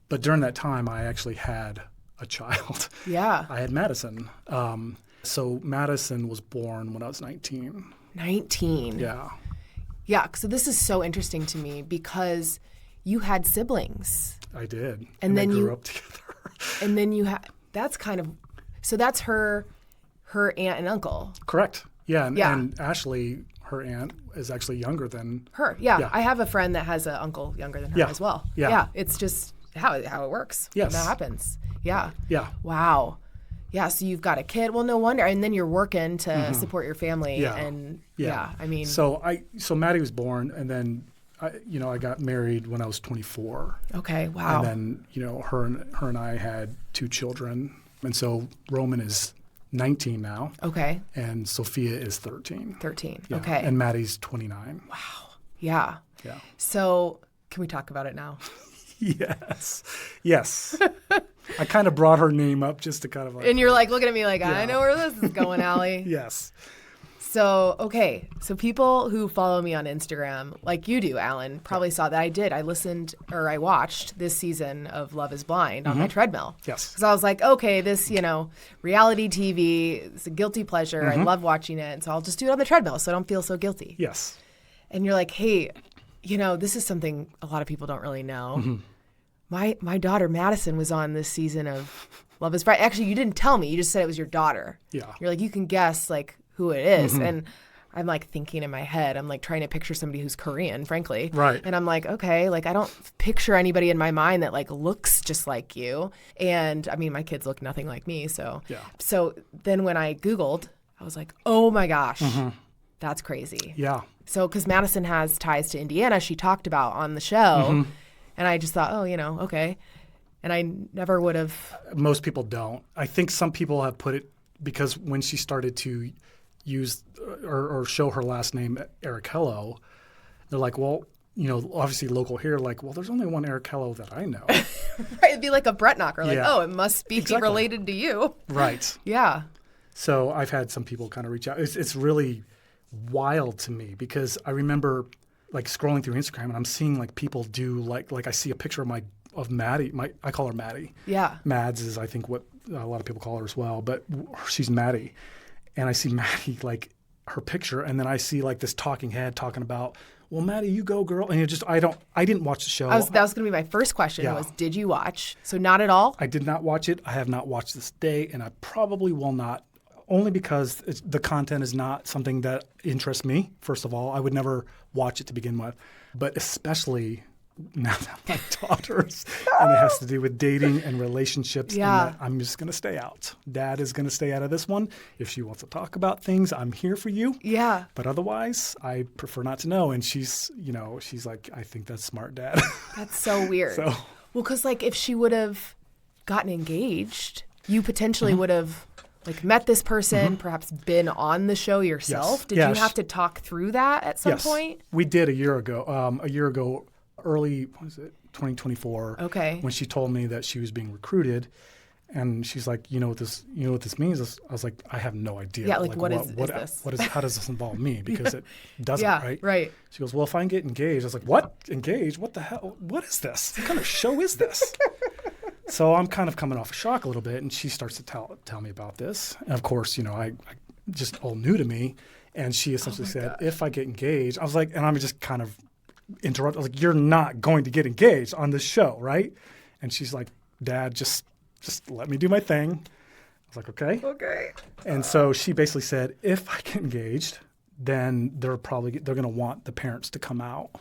But during that time, I actually had a child. Yeah. I had Madison. So Madison was born when I was 19. 19. Yeah. Yeah, so this is so interesting to me because you had siblings. I did. And then they grew up together. And then you had, that's her aunt and uncle. Correct. Yeah, and Ashley, her aunt, is actually younger than her. Yeah. I have a friend that has an uncle younger than her as well. Yeah. It's just how it works. Yes. That happens. Yeah. Yeah. Wow. Yeah, so you've got a kid. Well, no wonder. And then you're working to support your family. Yeah. And I mean. So Maddie was born, and then I got married when I was 24. Okay. Wow. And then her and I had 2 children, and so Roman is 19 now. Okay. And Sophia is 13. 13. Yeah. Okay. And Maddie's 29. Wow. Yeah. Yeah. So can we talk about it now? Yes. I kind of brought her name up just to kind of like. And you're like looking at me like, I know where this is going, Allie. Yes. So, okay. So people who follow me on Instagram, like you do, Alan, probably saw that I watched this season of Love is Blind on my treadmill. Yes. Because I was like, okay, this, reality TV, it's a guilty pleasure. I love watching it. And so I'll just do it on the treadmill so I don't feel so guilty. Yes. And you're like, hey, this is something a lot of people don't really know. My daughter Madison was on this season of Love is Blind. Actually, you didn't tell me. You just said it was your daughter. Yeah. You're like, you can guess like who it is. And I'm like thinking in my head, I'm like trying to picture somebody who's Korean, frankly. Right. And I'm like, okay, like I don't picture anybody in my mind that like looks just like you. And I mean, my kids look nothing like me. So, So then when I Googled, I was like, oh my gosh, that's crazy. Yeah. So, because Madison has ties to Indiana, she talked about on the show. And I just thought, okay. And I never would have. Most people don't. I think some people have put it because when she started to use or show her last name, Errichiello, they're like, well, obviously local here, like, well, there's only one Errichiello that I know. Right. It'd be like a Brett knocker. Like, it must be related to you. Right. Yeah. So I've had some people kind of reach out. It's really wild to me because I remember like scrolling through Instagram and I'm seeing like people do like I see a picture of Maddie. I call her Maddie. Yeah. Mads is I think what a lot of people call her as well, but she's Maddie. And I see Maddie like her picture, and then I see like this talking head talking about, well, Maddie, you go, girl. And I didn't watch the show. That was going to be my first question was, did you watch? So not at all? I did not watch it. I have not watched this day, and I probably will not, only because the content is not something that interests me, first of all. I would never watch it to begin with, but especially now that my daughters, and it has to do with dating and relationships, and that I'm just going to stay out. Dad is going to stay out of this one. If she wants to talk about things, I'm here for you. Yeah. But otherwise, I prefer not to know. And she's like, I think that's smart, Dad. That's so weird. Well, because like if she would have gotten engaged, you potentially would have like met this person, perhaps been on the show yourself. Did you have to talk through that at some point? We did a year ago. early, 2024. Okay. When she told me that she was being recruited. And she's like, you know what this means? I was like, I have no idea. Yeah, like what is this? How does this involve me? Because it doesn't, yeah, right? Right. She goes, well, if I can get engaged. I was like, what? Engaged? What the hell? What is this? What kind of show is this? So I'm kind of coming off a shock a little bit, and she starts to tell me about this. And of course, I just all new to me. And she essentially said, if I get engaged, I was like, and I'm just kind of interrupted. I was like, you're not going to get engaged on this show, right? And she's like, Dad, just let me do my thing. I was like, okay. Okay. And so she basically said, if I get engaged, then they're going to want the parents to come out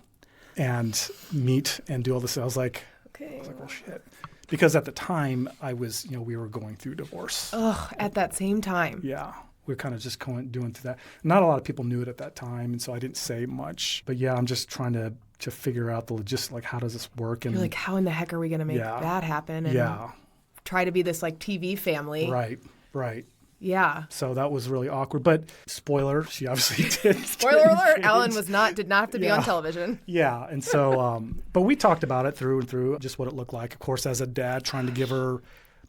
and meet and do all this. I was like, well, shit. Because at the time I was, we were going through divorce. Ugh, at that same time. Yeah. We were kind of just doing through that. Not a lot of people knew it at that time, and so I didn't say much. But yeah, I'm just trying to figure out the logistics, like how does this work? And you're like, how in the heck are we going to make that happen? And try to be this like TV family. Right. Yeah. So that was really awkward. But spoiler, she obviously did. Spoiler alert, Ellen did not have to be on television. Yeah. And so, but we talked about it through and through, just what it looked like. Of course, as a dad, trying to give her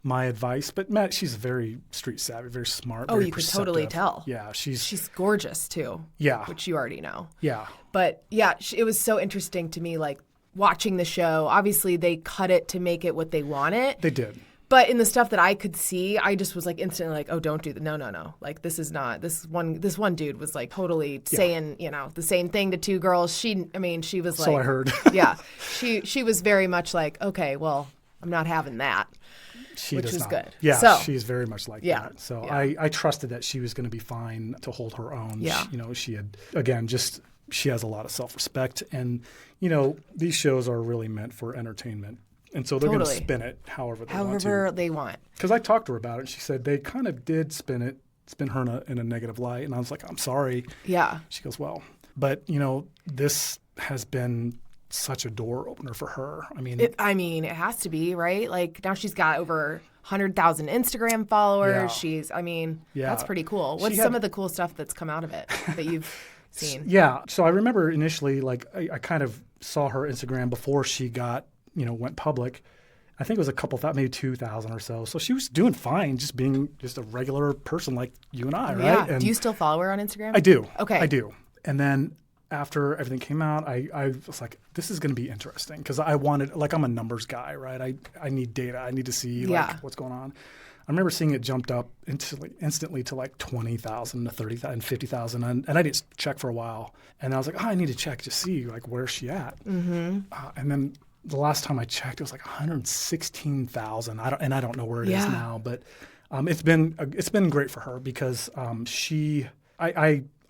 my advice. But Matt, she's very street savvy, very smart. Oh, very you perceptive. could totally tell. Yeah. She's gorgeous too. Yeah. Which you already know. Yeah. But yeah, it was so interesting to me, like watching the show. Obviously, they cut it to make it what they want it. They did. But in the stuff that I could see, I just was like instantly like, oh, don't do that. No. Like this one dude was like totally saying, the same thing to two girls. She was like, so I heard. Yeah. She was very much like, okay, well, I'm not having that. Which was good. Yeah, so, she's very much like that. So I trusted that she was going to be fine to hold her own. Yeah. She had, again, she has a lot of self-respect. And, these shows are really meant for entertainment. And so they're going to spin it however they want. Because I talked to her about it. And she said they kind of did spin her in a negative light. And I was like, I'm sorry. Yeah. She goes, well, but, this has been such a door opener for her. It has to be, right? Like now she's got over 100,000 Instagram followers. Yeah. That's pretty cool. What's some of the cool stuff that's come out of it that you've seen? Yeah. So I remember initially, like I kind of saw her Instagram before she got, went public. I think it was a couple thousand, maybe 2,000 or so. So she was doing fine, just being just a regular person like you and I, right? Yeah. And do you still follow her on Instagram? I do. Okay. I do. And then after everything came out, I was like, this is going to be interesting because I wanted, like, I'm a numbers guy, right? I need data. I need to see what's going on. I remember seeing it jumped up instantly to like 20,000 to 30,000, 50,000. And I didn't check for a while. And I was like, I need to check to see like where's she at. Mm-hmm. And then the last time I checked, it was like 116,000. I don't know where it is now, but it's been great for her because I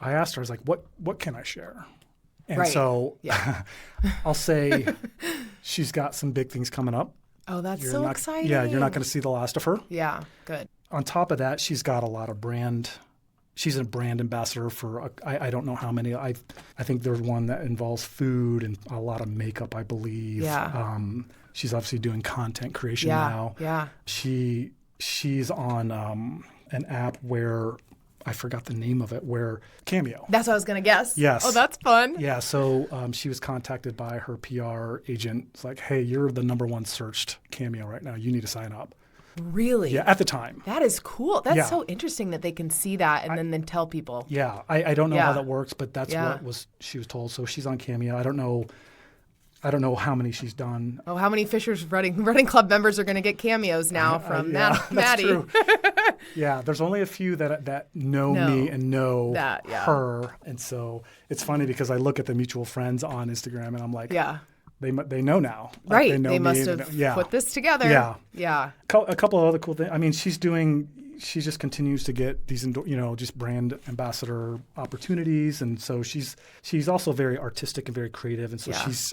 asked her, I was like, what can I share? And so I'll say she's got some big things coming up. Oh, that's so exciting. Yeah, you're not going to see the last of her. Yeah, good. On top of that, she's got a lot of brand. She's a brand ambassador for, I don't know how many. I think there's one that involves food and a lot of makeup, I believe. Yeah. She's obviously doing content creation now. Yeah. She's on an app where, I forgot the name of it, where Cameo. That's what I was going to guess. Yes. Oh, that's fun. Yeah, so she was contacted by her PR agent. It's like, hey, you're the #1 searched Cameo right now. You need to sign up. Really? Yeah, at the time. That is cool. That's so interesting that they can see that and then tell people. Yeah, I don't know how that works, but that's what she was told. So she's on Cameo. I don't know how many she's done. Oh, how many Fishers running club members are going to get cameos now from Maddie? That's true. Yeah, there's only a few that know me and know her. And so it's funny because I look at the mutual friends on Instagram and I'm like, they know now. Like, right. They know they must me have put this together. Yeah. Yeah. A couple of other cool things. I mean, she just continues to get these, just brand ambassador opportunities. And so she's also very artistic and very creative. And so she's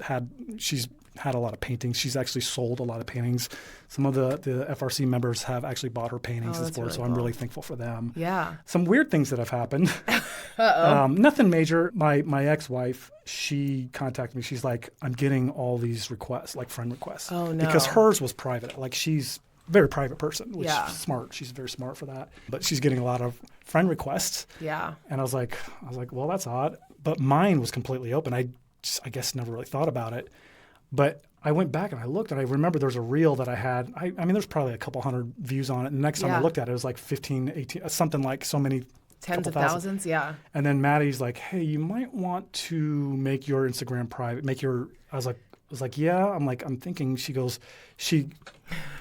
had a lot of paintings. She's actually sold a lot of paintings. Some of the FRC members have actually bought her paintings as well. Really so cool. I'm really thankful for them. Yeah. Some weird things that have happened. Nothing major. My ex-wife, she contacted me. She's like, I'm getting all these requests, like friend requests. Oh, no. Because hers was private. Like she's a very private person, which is smart. She's very smart for that. But she's getting a lot of friend requests. Yeah. And I was like, well, that's odd. But mine was completely open. I guess never really thought about it. But I went back and I looked, and I remember there was a reel that I had. I mean, there's probably a couple hundred views on it. And the next time I looked at it, it was like 15, 18, something like so many. Tens of thousands, yeah. And then Maddie's like, hey, you might want to make your Instagram private. I was like, yeah. I'm thinking. She goes, she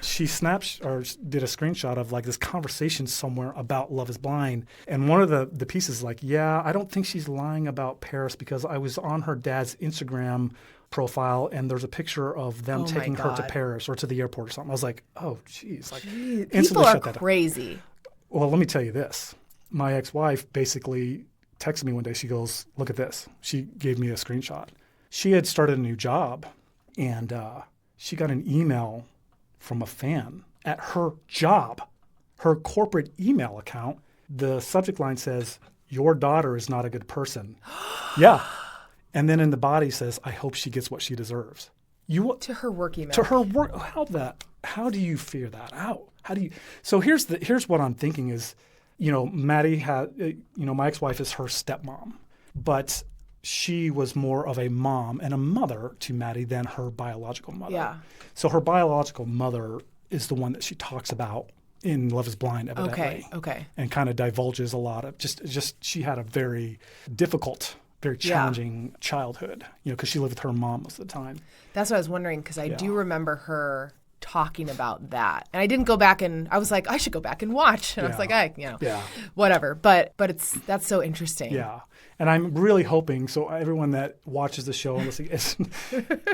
snaps or did a screenshot of like this conversation somewhere about Love is Blind. And one of the pieces is like, yeah, I don't think she's lying about Paris because I was on her dad's Instagram profile and there's a picture of them taking her to Paris or to the airport or something. I was like, oh, geez. Like, people are crazy. Well, let me tell you this. My ex-wife basically texted me one day. She goes, look at this. She gave me a screenshot. She had started a new job, and she got an email from a fan at her job, her corporate email account. The subject line says, your daughter is not a good person. Yeah. And then in the body says, I hope she gets what she deserves. To her work email. To her work. How do you figure that out? So here's what I'm thinking is, Maddie my ex-wife is her stepmom, but she was more of a mom and a mother to Maddie than her biological mother. Yeah. So her biological mother is the one that she talks about in Love is Blind, evidently. Okay. And kind of divulges a lot of just she had a very difficult, very challenging childhood, because she lived with her mom most of the time. That's what I was wondering, because I do remember her talking about that. And I didn't go back and I was like, I should go back and watch. And I was like, whatever. But that's so interesting. Yeah. And I'm really hoping, so everyone that watches the show,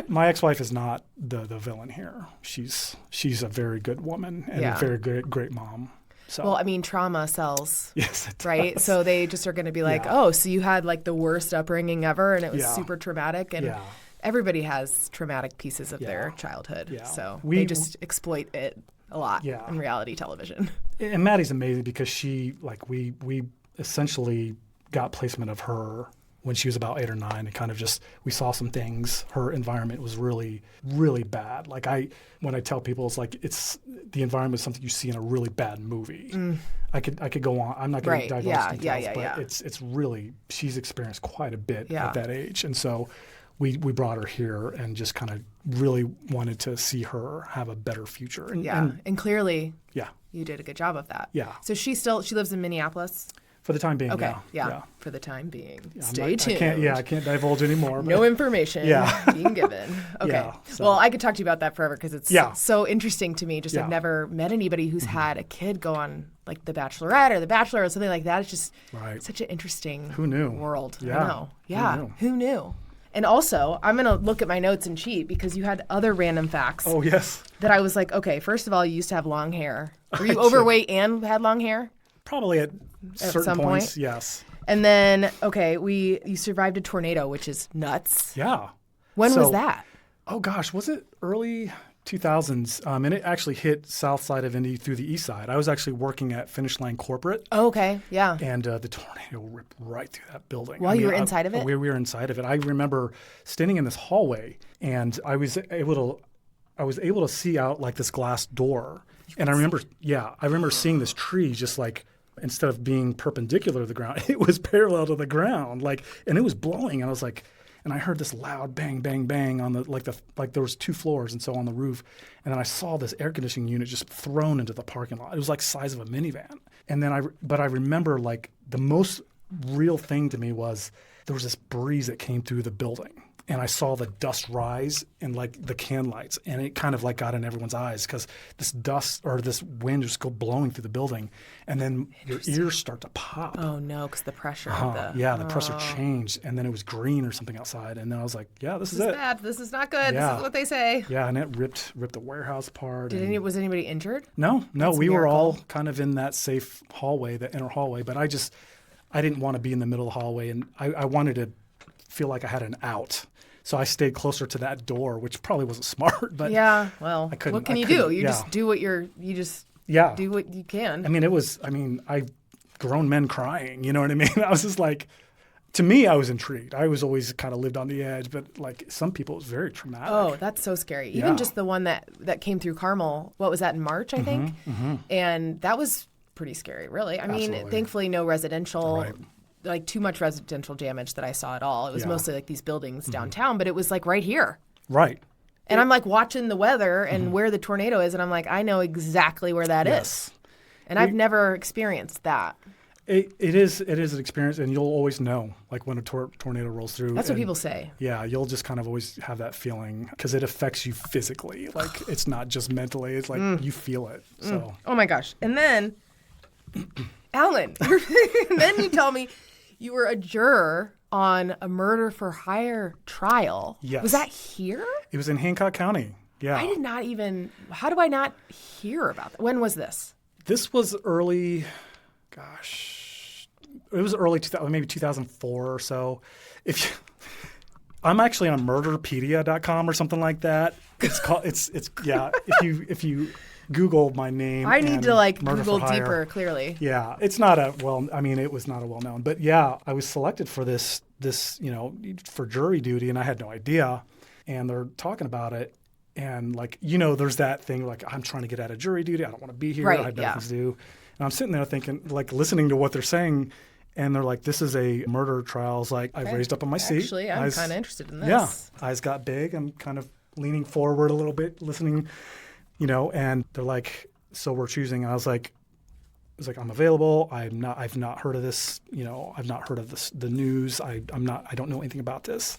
my ex-wife is not the villain here. She's a very good woman and a very great mom. So. Well, I mean, trauma sells. Yes, it does. Right? So they just are going to be like, oh, so you had like the worst upbringing ever and it was super traumatic. And everybody has traumatic pieces of their childhood. Yeah. So they just exploit it a lot in reality television. And Maddie's amazing because we essentially got placement of her when she was about 8 or 9 and kind of we saw some things. Her environment was really, really bad. Like when I tell people the environment is something you see in a really bad movie. I could go on. I'm not going to divulge details, but it's really, she's experienced quite a bit at that age. And so we brought her here and just kind of really wanted to see her have a better future. And clearly you did a good job of that. Yeah. So she lives in Minneapolis? For the time being, For the time being. Yeah, Stay tuned. I can't divulge anymore. No information being given. Okay. Well, I could talk to you about that forever because it's so interesting to me. I've never met anybody who's had a kid go on like The Bachelorette or The Bachelor or something like that. It's just such an interesting world. Yeah. I know. Yeah. Who knew? And also, I'm going to look at my notes and cheat because you had other random facts. Oh, yes. That I was like, okay, first of all, you used to have long hair. Were you overweight and had long hair? Probably at certain some points, point? Yes. And then, you survived a tornado, which is nuts. Yeah. When was that? Oh, gosh. Was it early 2000s? And it actually hit south side of Indy through the east side. I was actually working at Finish Line Corporate. Oh, okay. Yeah. And the tornado ripped right through that building. While you were inside of it? We were inside of it. I remember standing in this hallway, and I was able to see out like this glass door. And I remember seeing this tree just like, instead of being perpendicular to the ground, it was parallel to the ground, and it was blowing. And I was like, and I heard this loud bang, bang, bang on there was 2 floors and so on the roof. And then I saw this air conditioning unit just thrown into the parking lot. It was like the size of a minivan. And then I remember like the most real thing to me was there was this breeze that came through the building. And I saw the dust rise and like the can lights, and it kind of like got in everyone's eyes because this dust or this wind just go blowing through the building, and then your ears start to pop. Oh no, because the pressure. The pressure changed, and then it was green or something outside, and then I was like, this is it. Bad. This is not good. Yeah. This is what they say. Yeah, and it ripped the warehouse apart. Was anybody injured? No, we were all kind of in that safe hallway, the inner hallway, but I didn't want to be in the middle of the hallway, and I wanted to feel like I had an out. So I stayed closer to that door, which probably wasn't smart, but what can you do? Just do what do what you can. I mean, I grown men crying, you know what I mean? I was just like, to me, I was intrigued. I was always kind of lived on the edge, but like some people, it was very traumatic. Oh, that's so scary. Even just the one that came through Carmel, what was that, in March, I think? Mm-hmm. And that was pretty scary, really. I mean, thankfully no residential. Right. Like too much residential damage that I saw at all. It was mostly like these buildings downtown, but it was like right here. Right. And I'm like watching the weather and where the tornado is, and I'm like, I know exactly where that is. And I've never experienced that. It is an experience, and you'll always know, like when a tornado rolls through. That's what people say. Yeah, you'll just kind of always have that feeling because it affects you physically. Like it's not just mentally; it's like you feel it. So. Oh my gosh! And then, Alan, then you tell me you were a juror on a murder for hire trial. Yes. Was that here? It was in Hancock County. Yeah. I did not even. How do I not hear about that? When was this? This was early. Gosh, it was early 2000, maybe 2004 or so. I'm actually on murderpedia.com or something like that. It's called. It's yeah. If you Google my name, I need to like Murder Google for Hire, deeper. Clearly, yeah, it's not a well. I mean, it was not a well known, but yeah, I was selected for this for jury duty, and I had no idea. And they're talking about it, and like there's that thing like I'm trying to get out of jury duty. I don't want to be here. Right, I have nothing to do. And I'm sitting there thinking, like, listening to what they're saying, and they're like, this is a murder trial. It's like, I raised up on my seat. Actually, I'm kind of interested in this. Yeah. Eyes got big. I'm kind of leaning forward a little bit, listening, and they're like, so we're choosing. And I was like, I'm available. I've not heard of this. I've not heard of this, the news. I don't know anything about this.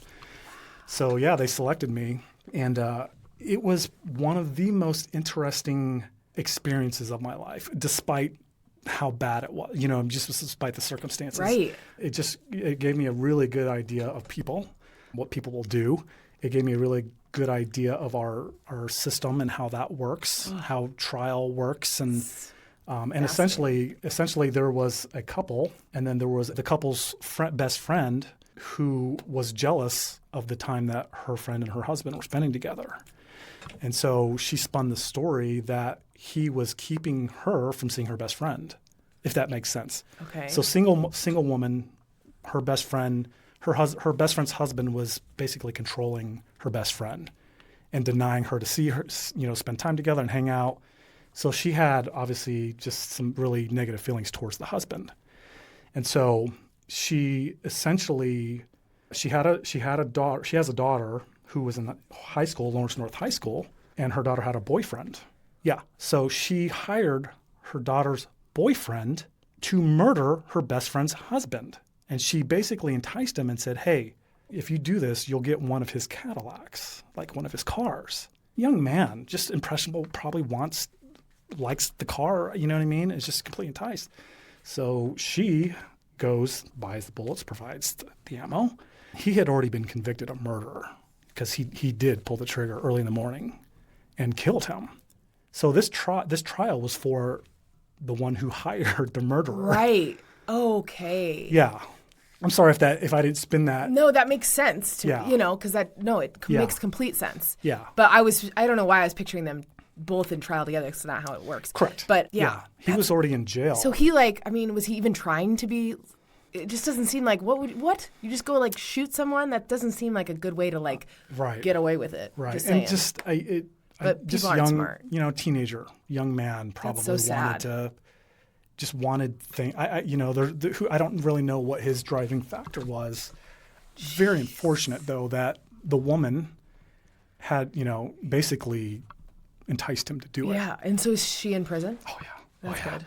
So, yeah, they selected me. And it was one of the most interesting experiences of my life, despite how bad it was, just despite the circumstances. Right. It gave me a really good idea of people, what people will do. It gave me a really good idea of our system and how that works, how trial works. And essentially there was a couple, and then there was the couple's best friend who was jealous of the time that her friend and her husband were spending together. And so she spun the story that he was keeping her from seeing her best friend, if that makes sense. Okay. So single woman, her best friend, her best friend's husband was basically controlling her best friend and denying her to see her, spend time together and hang out. So she had obviously just some really negative feelings towards the husband. And so she essentially she has a daughter who was in high school, Lawrence North High School, and her daughter had a boyfriend. Yeah. So she hired her daughter's boyfriend to murder her best friend's husband. And she basically enticed him and said, hey, if you do this, you'll get one of his Cadillacs, like one of his cars. Young man, just impressionable, probably likes the car, you know what I mean? Is just completely enticed. So she goes, buys the bullets, provides the ammo. He had already been convicted of murder because he did pull the trigger early in the morning and killed him. So this trial was for the one who hired the murderer. Right. Okay. Yeah. I'm sorry if I didn't spin that. No, that makes sense to Yeah. because it makes complete sense. Yeah. But I don't know why I was picturing them both in trial together. It's not how it works. Correct. But yeah. He was already in jail. So he was he even trying to be? It just doesn't seem like what you just go like shoot someone. That doesn't seem like a good way to like right. get away with it. Right. Just and saying. But just people aren't young, smart. Teenager, young man probably so sad. wanted things. I don't really know what his driving factor was. Very unfortunate though that the woman had, basically enticed him to do it. Yeah. And so is she in prison? Oh yeah. That's good.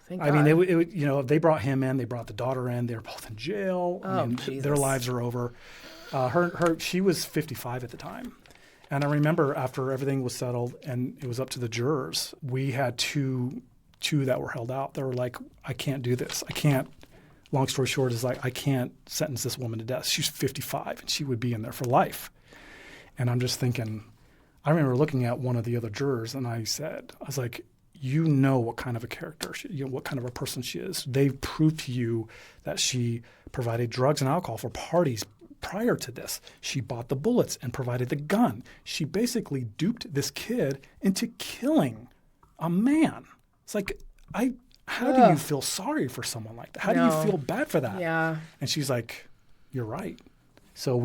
Thank I God. mean, they brought him in, they brought the daughter in, they were both in jail. Oh, I mean, Jesus. their lives are over. She was 55 at the time. And I remember after everything was settled and it was up to the jurors, we had two that were held out. They were like, I can't do this. I can't. Long story short is like, I can't sentence this woman to death. She's 55 and she would be in there for life. And I'm just thinking, I remember looking at one of the other jurors and I was like, what kind of a character, what kind of a person she is. They've proved to you that she provided drugs and alcohol for parties prior to this. She bought the bullets and provided the gun. She basically duped this kid into killing a man. It's like, how do you feel sorry for someone like that? How do you feel bad for that? Yeah. And she's like, you're right. So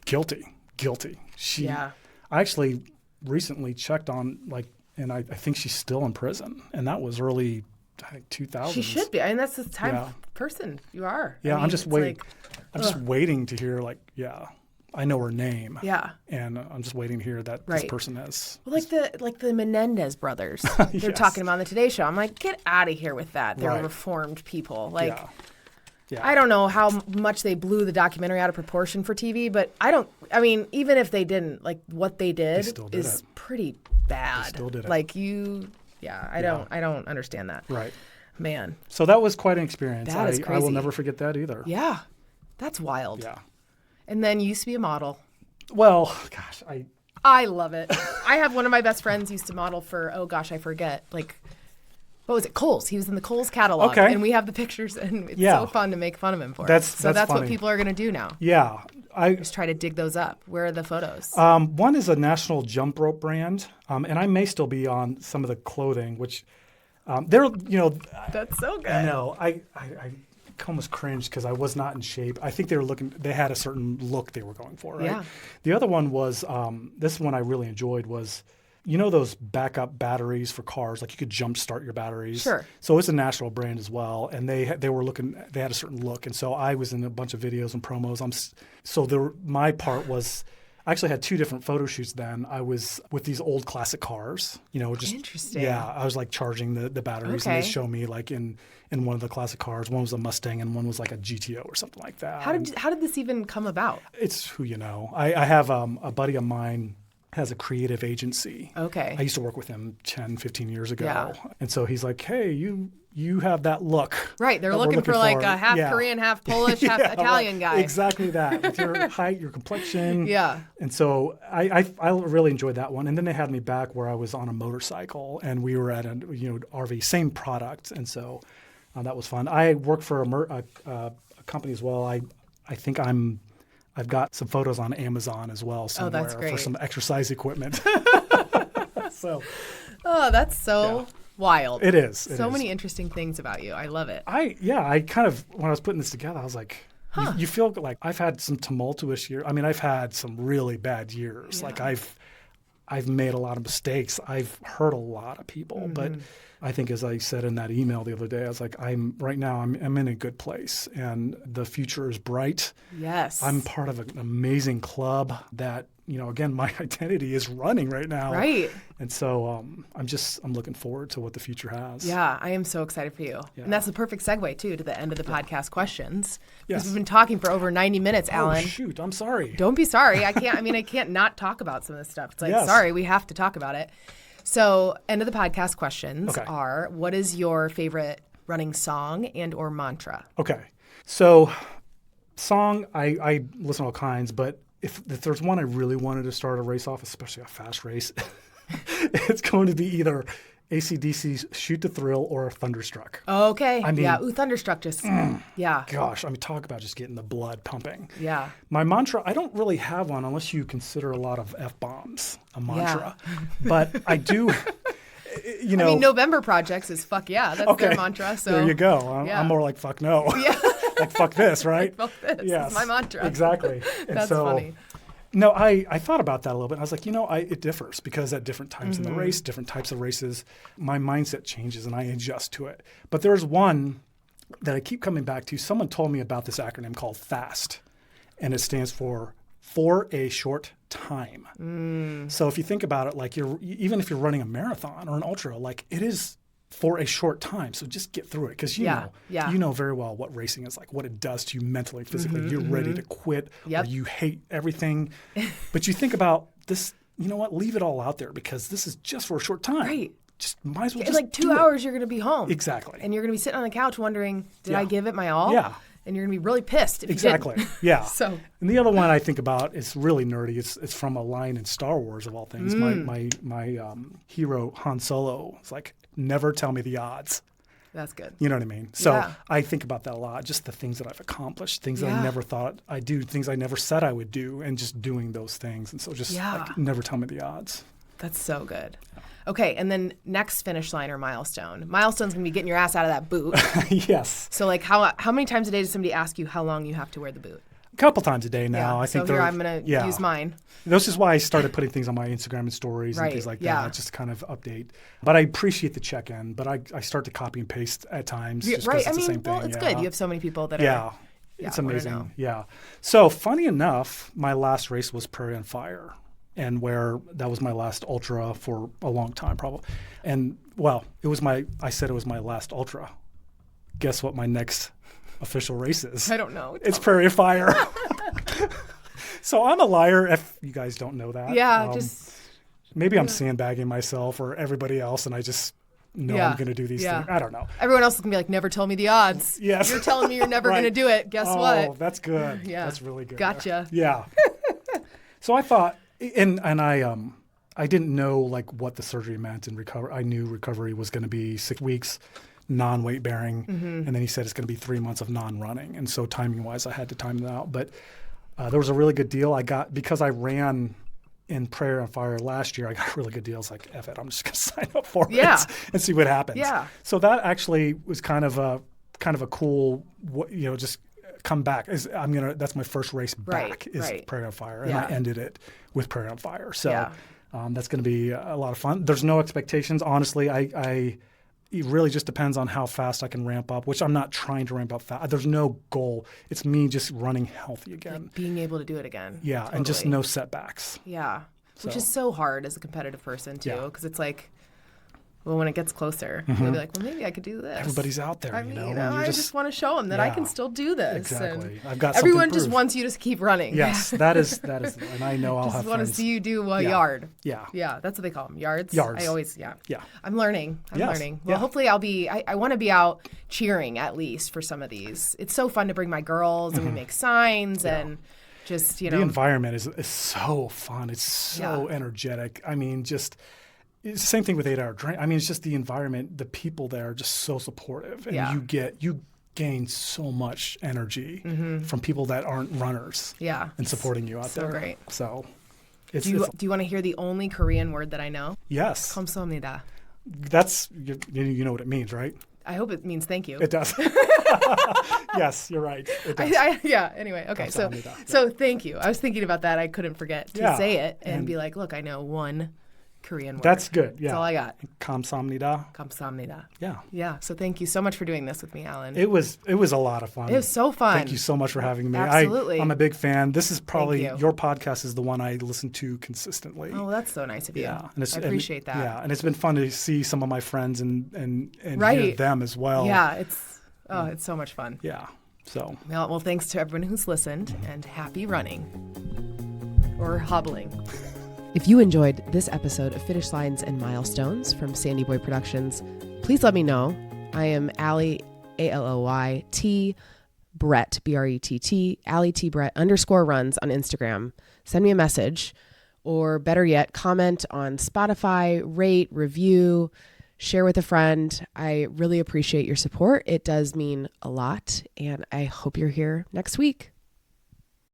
guilty. I actually recently checked on and I think she's still in prison. And that was early, I think, 2000s. She should be. I mean, that's the type of person you are. Yeah, I mean, I'm just waiting. I'm just waiting to hear I know her name. Yeah. And I'm just waiting to hear that this person is. Well, like the Menendez brothers. They're Yes. talking about on the Today Show. I'm like, get out of here with that. They're Right. reformed people. Like, Yeah. I don't know how much they blew the documentary out of proportion for TV, but even if they didn't, like what they did is pretty bad. They still did it. Like I don't understand that. Right. Man. So that was quite an experience. That is I crazy. will never forget that either. Yeah. That's wild. Yeah. And then you used to be a model. Well, gosh, I love it. I have one of my best friends used to model for, I forget, like, what was it, Kohl's. He was in the Kohl's catalog. Okay. And we have the pictures, and it's so fun to make fun of him for. That's what funny. people are going to do now. Yeah. Just try to dig those up. Where are the photos? One is a national jump rope brand, and I may still be on some of the clothing, which they're, That's so good. I know. I almost cringed because I was not in shape. I think they had a certain look they were going for, right? Yeah. The other one was, this one I really enjoyed was, those backup batteries for cars, like you could jump start your batteries. Sure. So it's a national brand as well, and they had a certain look, and so I was in a bunch of videos and promos. My part was, I actually had 2 different photo shoots then. I was with these old classic cars, just interesting. Yeah, I was like charging the batteries, and they show me like in one of the classic cars. One was a Mustang, and one was like a GTO or something like that. How did this even come about? It's who you know. I have a buddy of mine has a creative agency. Okay. I used to work with him 10, 15 years ago. Yeah. And so he's like, hey, you have that look. Right. They're that we're looking for like a half Yeah. Korean, half Polish, half Italian guy. Exactly that. With your height, your complexion. Yeah. And so I really enjoyed that one. And then they had me back where I was on a motorcycle, and we were at an RV, same product. And so that was fun. I work for a company as well. I think I've got some photos on Amazon as well somewhere for some exercise equipment. That's so wild. It is. So many interesting things about you. I love it. I kind of, when I was putting this together, I was like, you feel like I've had some tumultuous years. I mean, I've had some really bad years. Yeah. Like I've made a lot of mistakes. I've hurt a lot of people, but I think, as I said in that email the other day, I was like, I'm in a good place, and the future is bright. Yes. I'm part of an amazing club that, again, my identity is running right now. Right. And so I'm looking forward to what the future has. Yeah, I am so excited for you. Yeah. And that's the perfect segue, too, to the end of the podcast questions. Yes. Because we've been talking for over 90 minutes, Alan. Oh, shoot. I'm sorry. Don't be sorry. I can't not talk about some of this stuff. It's like, Yes. sorry, we have to talk about it. So, end of the podcast questions are, what is your favorite running song and or mantra? Okay. So, song, I listen to all kinds, but if there's one I really wanted to start a race off, especially a fast race, it's going to be either AC/DC's Shoot to Thrill or Thunderstruck. Okay. I mean, yeah. Ooh, Thunderstruck just, yeah. Gosh, I mean, talk about just getting the blood pumping. Yeah. My mantra, I don't really have one unless you consider a lot of F-bombs a mantra. Yeah. But I do, I mean, November Projects is fuck yeah. That's their mantra. So there you go. I'm more like fuck no. Yeah. Like fuck this, right? Like, fuck this. Yes. It's my mantra. Exactly. That's funny. No, I thought about that a little bit. I was like, it differs because at different times in the race, different types of races, my mindset changes and I adjust to it. But there's one that I keep coming back to. Someone told me about this acronym called FAST, and it stands for a short time. So if you think about it, like even if you're running a marathon or an ultra, like it is for a short time. So just get through it because you know very well what racing is like, what it does to you mentally, physically. You're ready to quit or you hate everything. But you think about this, you know what, leave it all out there because this is just for a short time. Right. Just might as well In just like 2 hours, you're going to be home. Exactly. And you're going to be sitting on the couch wondering, did I give it my all? Yeah. And you're going to be really pissed if Exactly. you didn't. Yeah. So. And the other one I think about is really nerdy. It's from a line in Star Wars of all things. My hero Han Solo is like, never tell me the odds. That's good. You know what I mean? So I think about that a lot. Just the things that I've accomplished, things that I never thought I'd do, things I never said I would do, and just doing those things. And so just like, never tell me the odds. That's so good. Okay, and then next finish line or milestone. Milestone's going to be getting your ass out of that boot. Yes. So like how many times a day does somebody ask you how long you have to wear the boot? A couple times a day now. Yeah. I think so here I'm going to use mine. This is why I started putting things on my Instagram and stories and things like that, just to kind of update. But I appreciate the check-in, but I start to copy and paste at times just because it's the same thing. Well, it's good. You have so many people that are It's I wanna amazing. know. Yeah. So funny enough, my last race was Prairie on Fire, and where that was my last ultra for a long time, probably. And well, I said it was my last ultra. Guess what my next official race is? I don't know. It's Prairie on Fire. So I'm a liar if you guys don't know that. Yeah, maybe I'm sandbagging myself or everybody else, and I just know I'm going to do these things. I don't know. Everyone else is going to be like, never tell me the odds. Yes. You're telling me you're never Right. going to do it. Guess what? Oh, that's good. Yeah. That's really good. Gotcha. Yeah. So I thought, and I didn't know like what the surgery meant in recovery. I knew recovery was going to be 6 weeks, non-weight bearing, and then he said it's going to be 3 months of non-running. And so timing wise, I had to time that out. But there was a really good deal I got because I ran in Prairie on Fire last year. I got a really good deal. It's like, F it, I'm just going to sign up for it and see what happens. Yeah. So that actually was kind of a cool, just come back. That's my first race back is Prairie on Fire, and I ended it with Prairie on Fire. So that's going to be a lot of fun. There's no expectations, honestly. It really just depends on how fast I can ramp up, which I'm not trying to ramp up fast. There's no goal. It's me just running healthy again. Like being able to do it again. Yeah, totally. and just no setbacks. Yeah, which is so hard as a competitive person, too, because it's like, well, when it gets closer, you'll be like, well, maybe I could do this. Everybody's out there, I just want to show them that I can still do this. Exactly. And I've got everyone something to just prove. wants you to keep running. Yes, that is, and I know I'll have Just want to friends. see you do a yard. Yeah. Yeah, that's what they call them, yards. Yards. I always, Yeah. I'm learning. Yes. Well, Yeah. hopefully I want to be out cheering at least for some of these. It's so fun to bring my girls and we make signs and just, The environment is so fun. It's so energetic. I mean, just it's the same thing with 8 Hour Drink. I mean, it's just the environment, the people there are just so supportive. And you gain so much energy from people that aren't runners and supporting you out there. Great. So do you want to hear the only Korean word that I know? Yes. 감사합니다. That's, you know what it means, right? I hope it means thank you. It does. Yes, you're right. It does. Anyway, okay. 감사합니다. So thank you. I was thinking about that. I couldn't forget to say it and be like, look, I know one Korean word. That's good. Yeah. That's all I got. 감사합니다. 감사합니다. Yeah. Yeah. So thank you so much for doing this with me, Alan. It was a lot of fun. It was so fun. Thank you so much for having me. Absolutely. I'm a big fan. This is probably Thank you. your podcast is the one I listen to consistently. Oh, that's so nice of you. Yeah, I appreciate that. Yeah, and it's been fun to see some of my friends and hear Right. them as well. Yeah, it's so much fun. Yeah. So Well, thanks to everyone who's listened, and happy running or hobbling. If you enjoyed this episode of Finish Lines and Milestones from Sandy Boy Productions, please let me know. I am Allie, ALOY, Brett, BRETT, Allie T Brett _runs on Instagram. Send me a message, or better yet, comment on Spotify, rate, review, share with a friend. I really appreciate your support. It does mean a lot, and I hope you're here next week.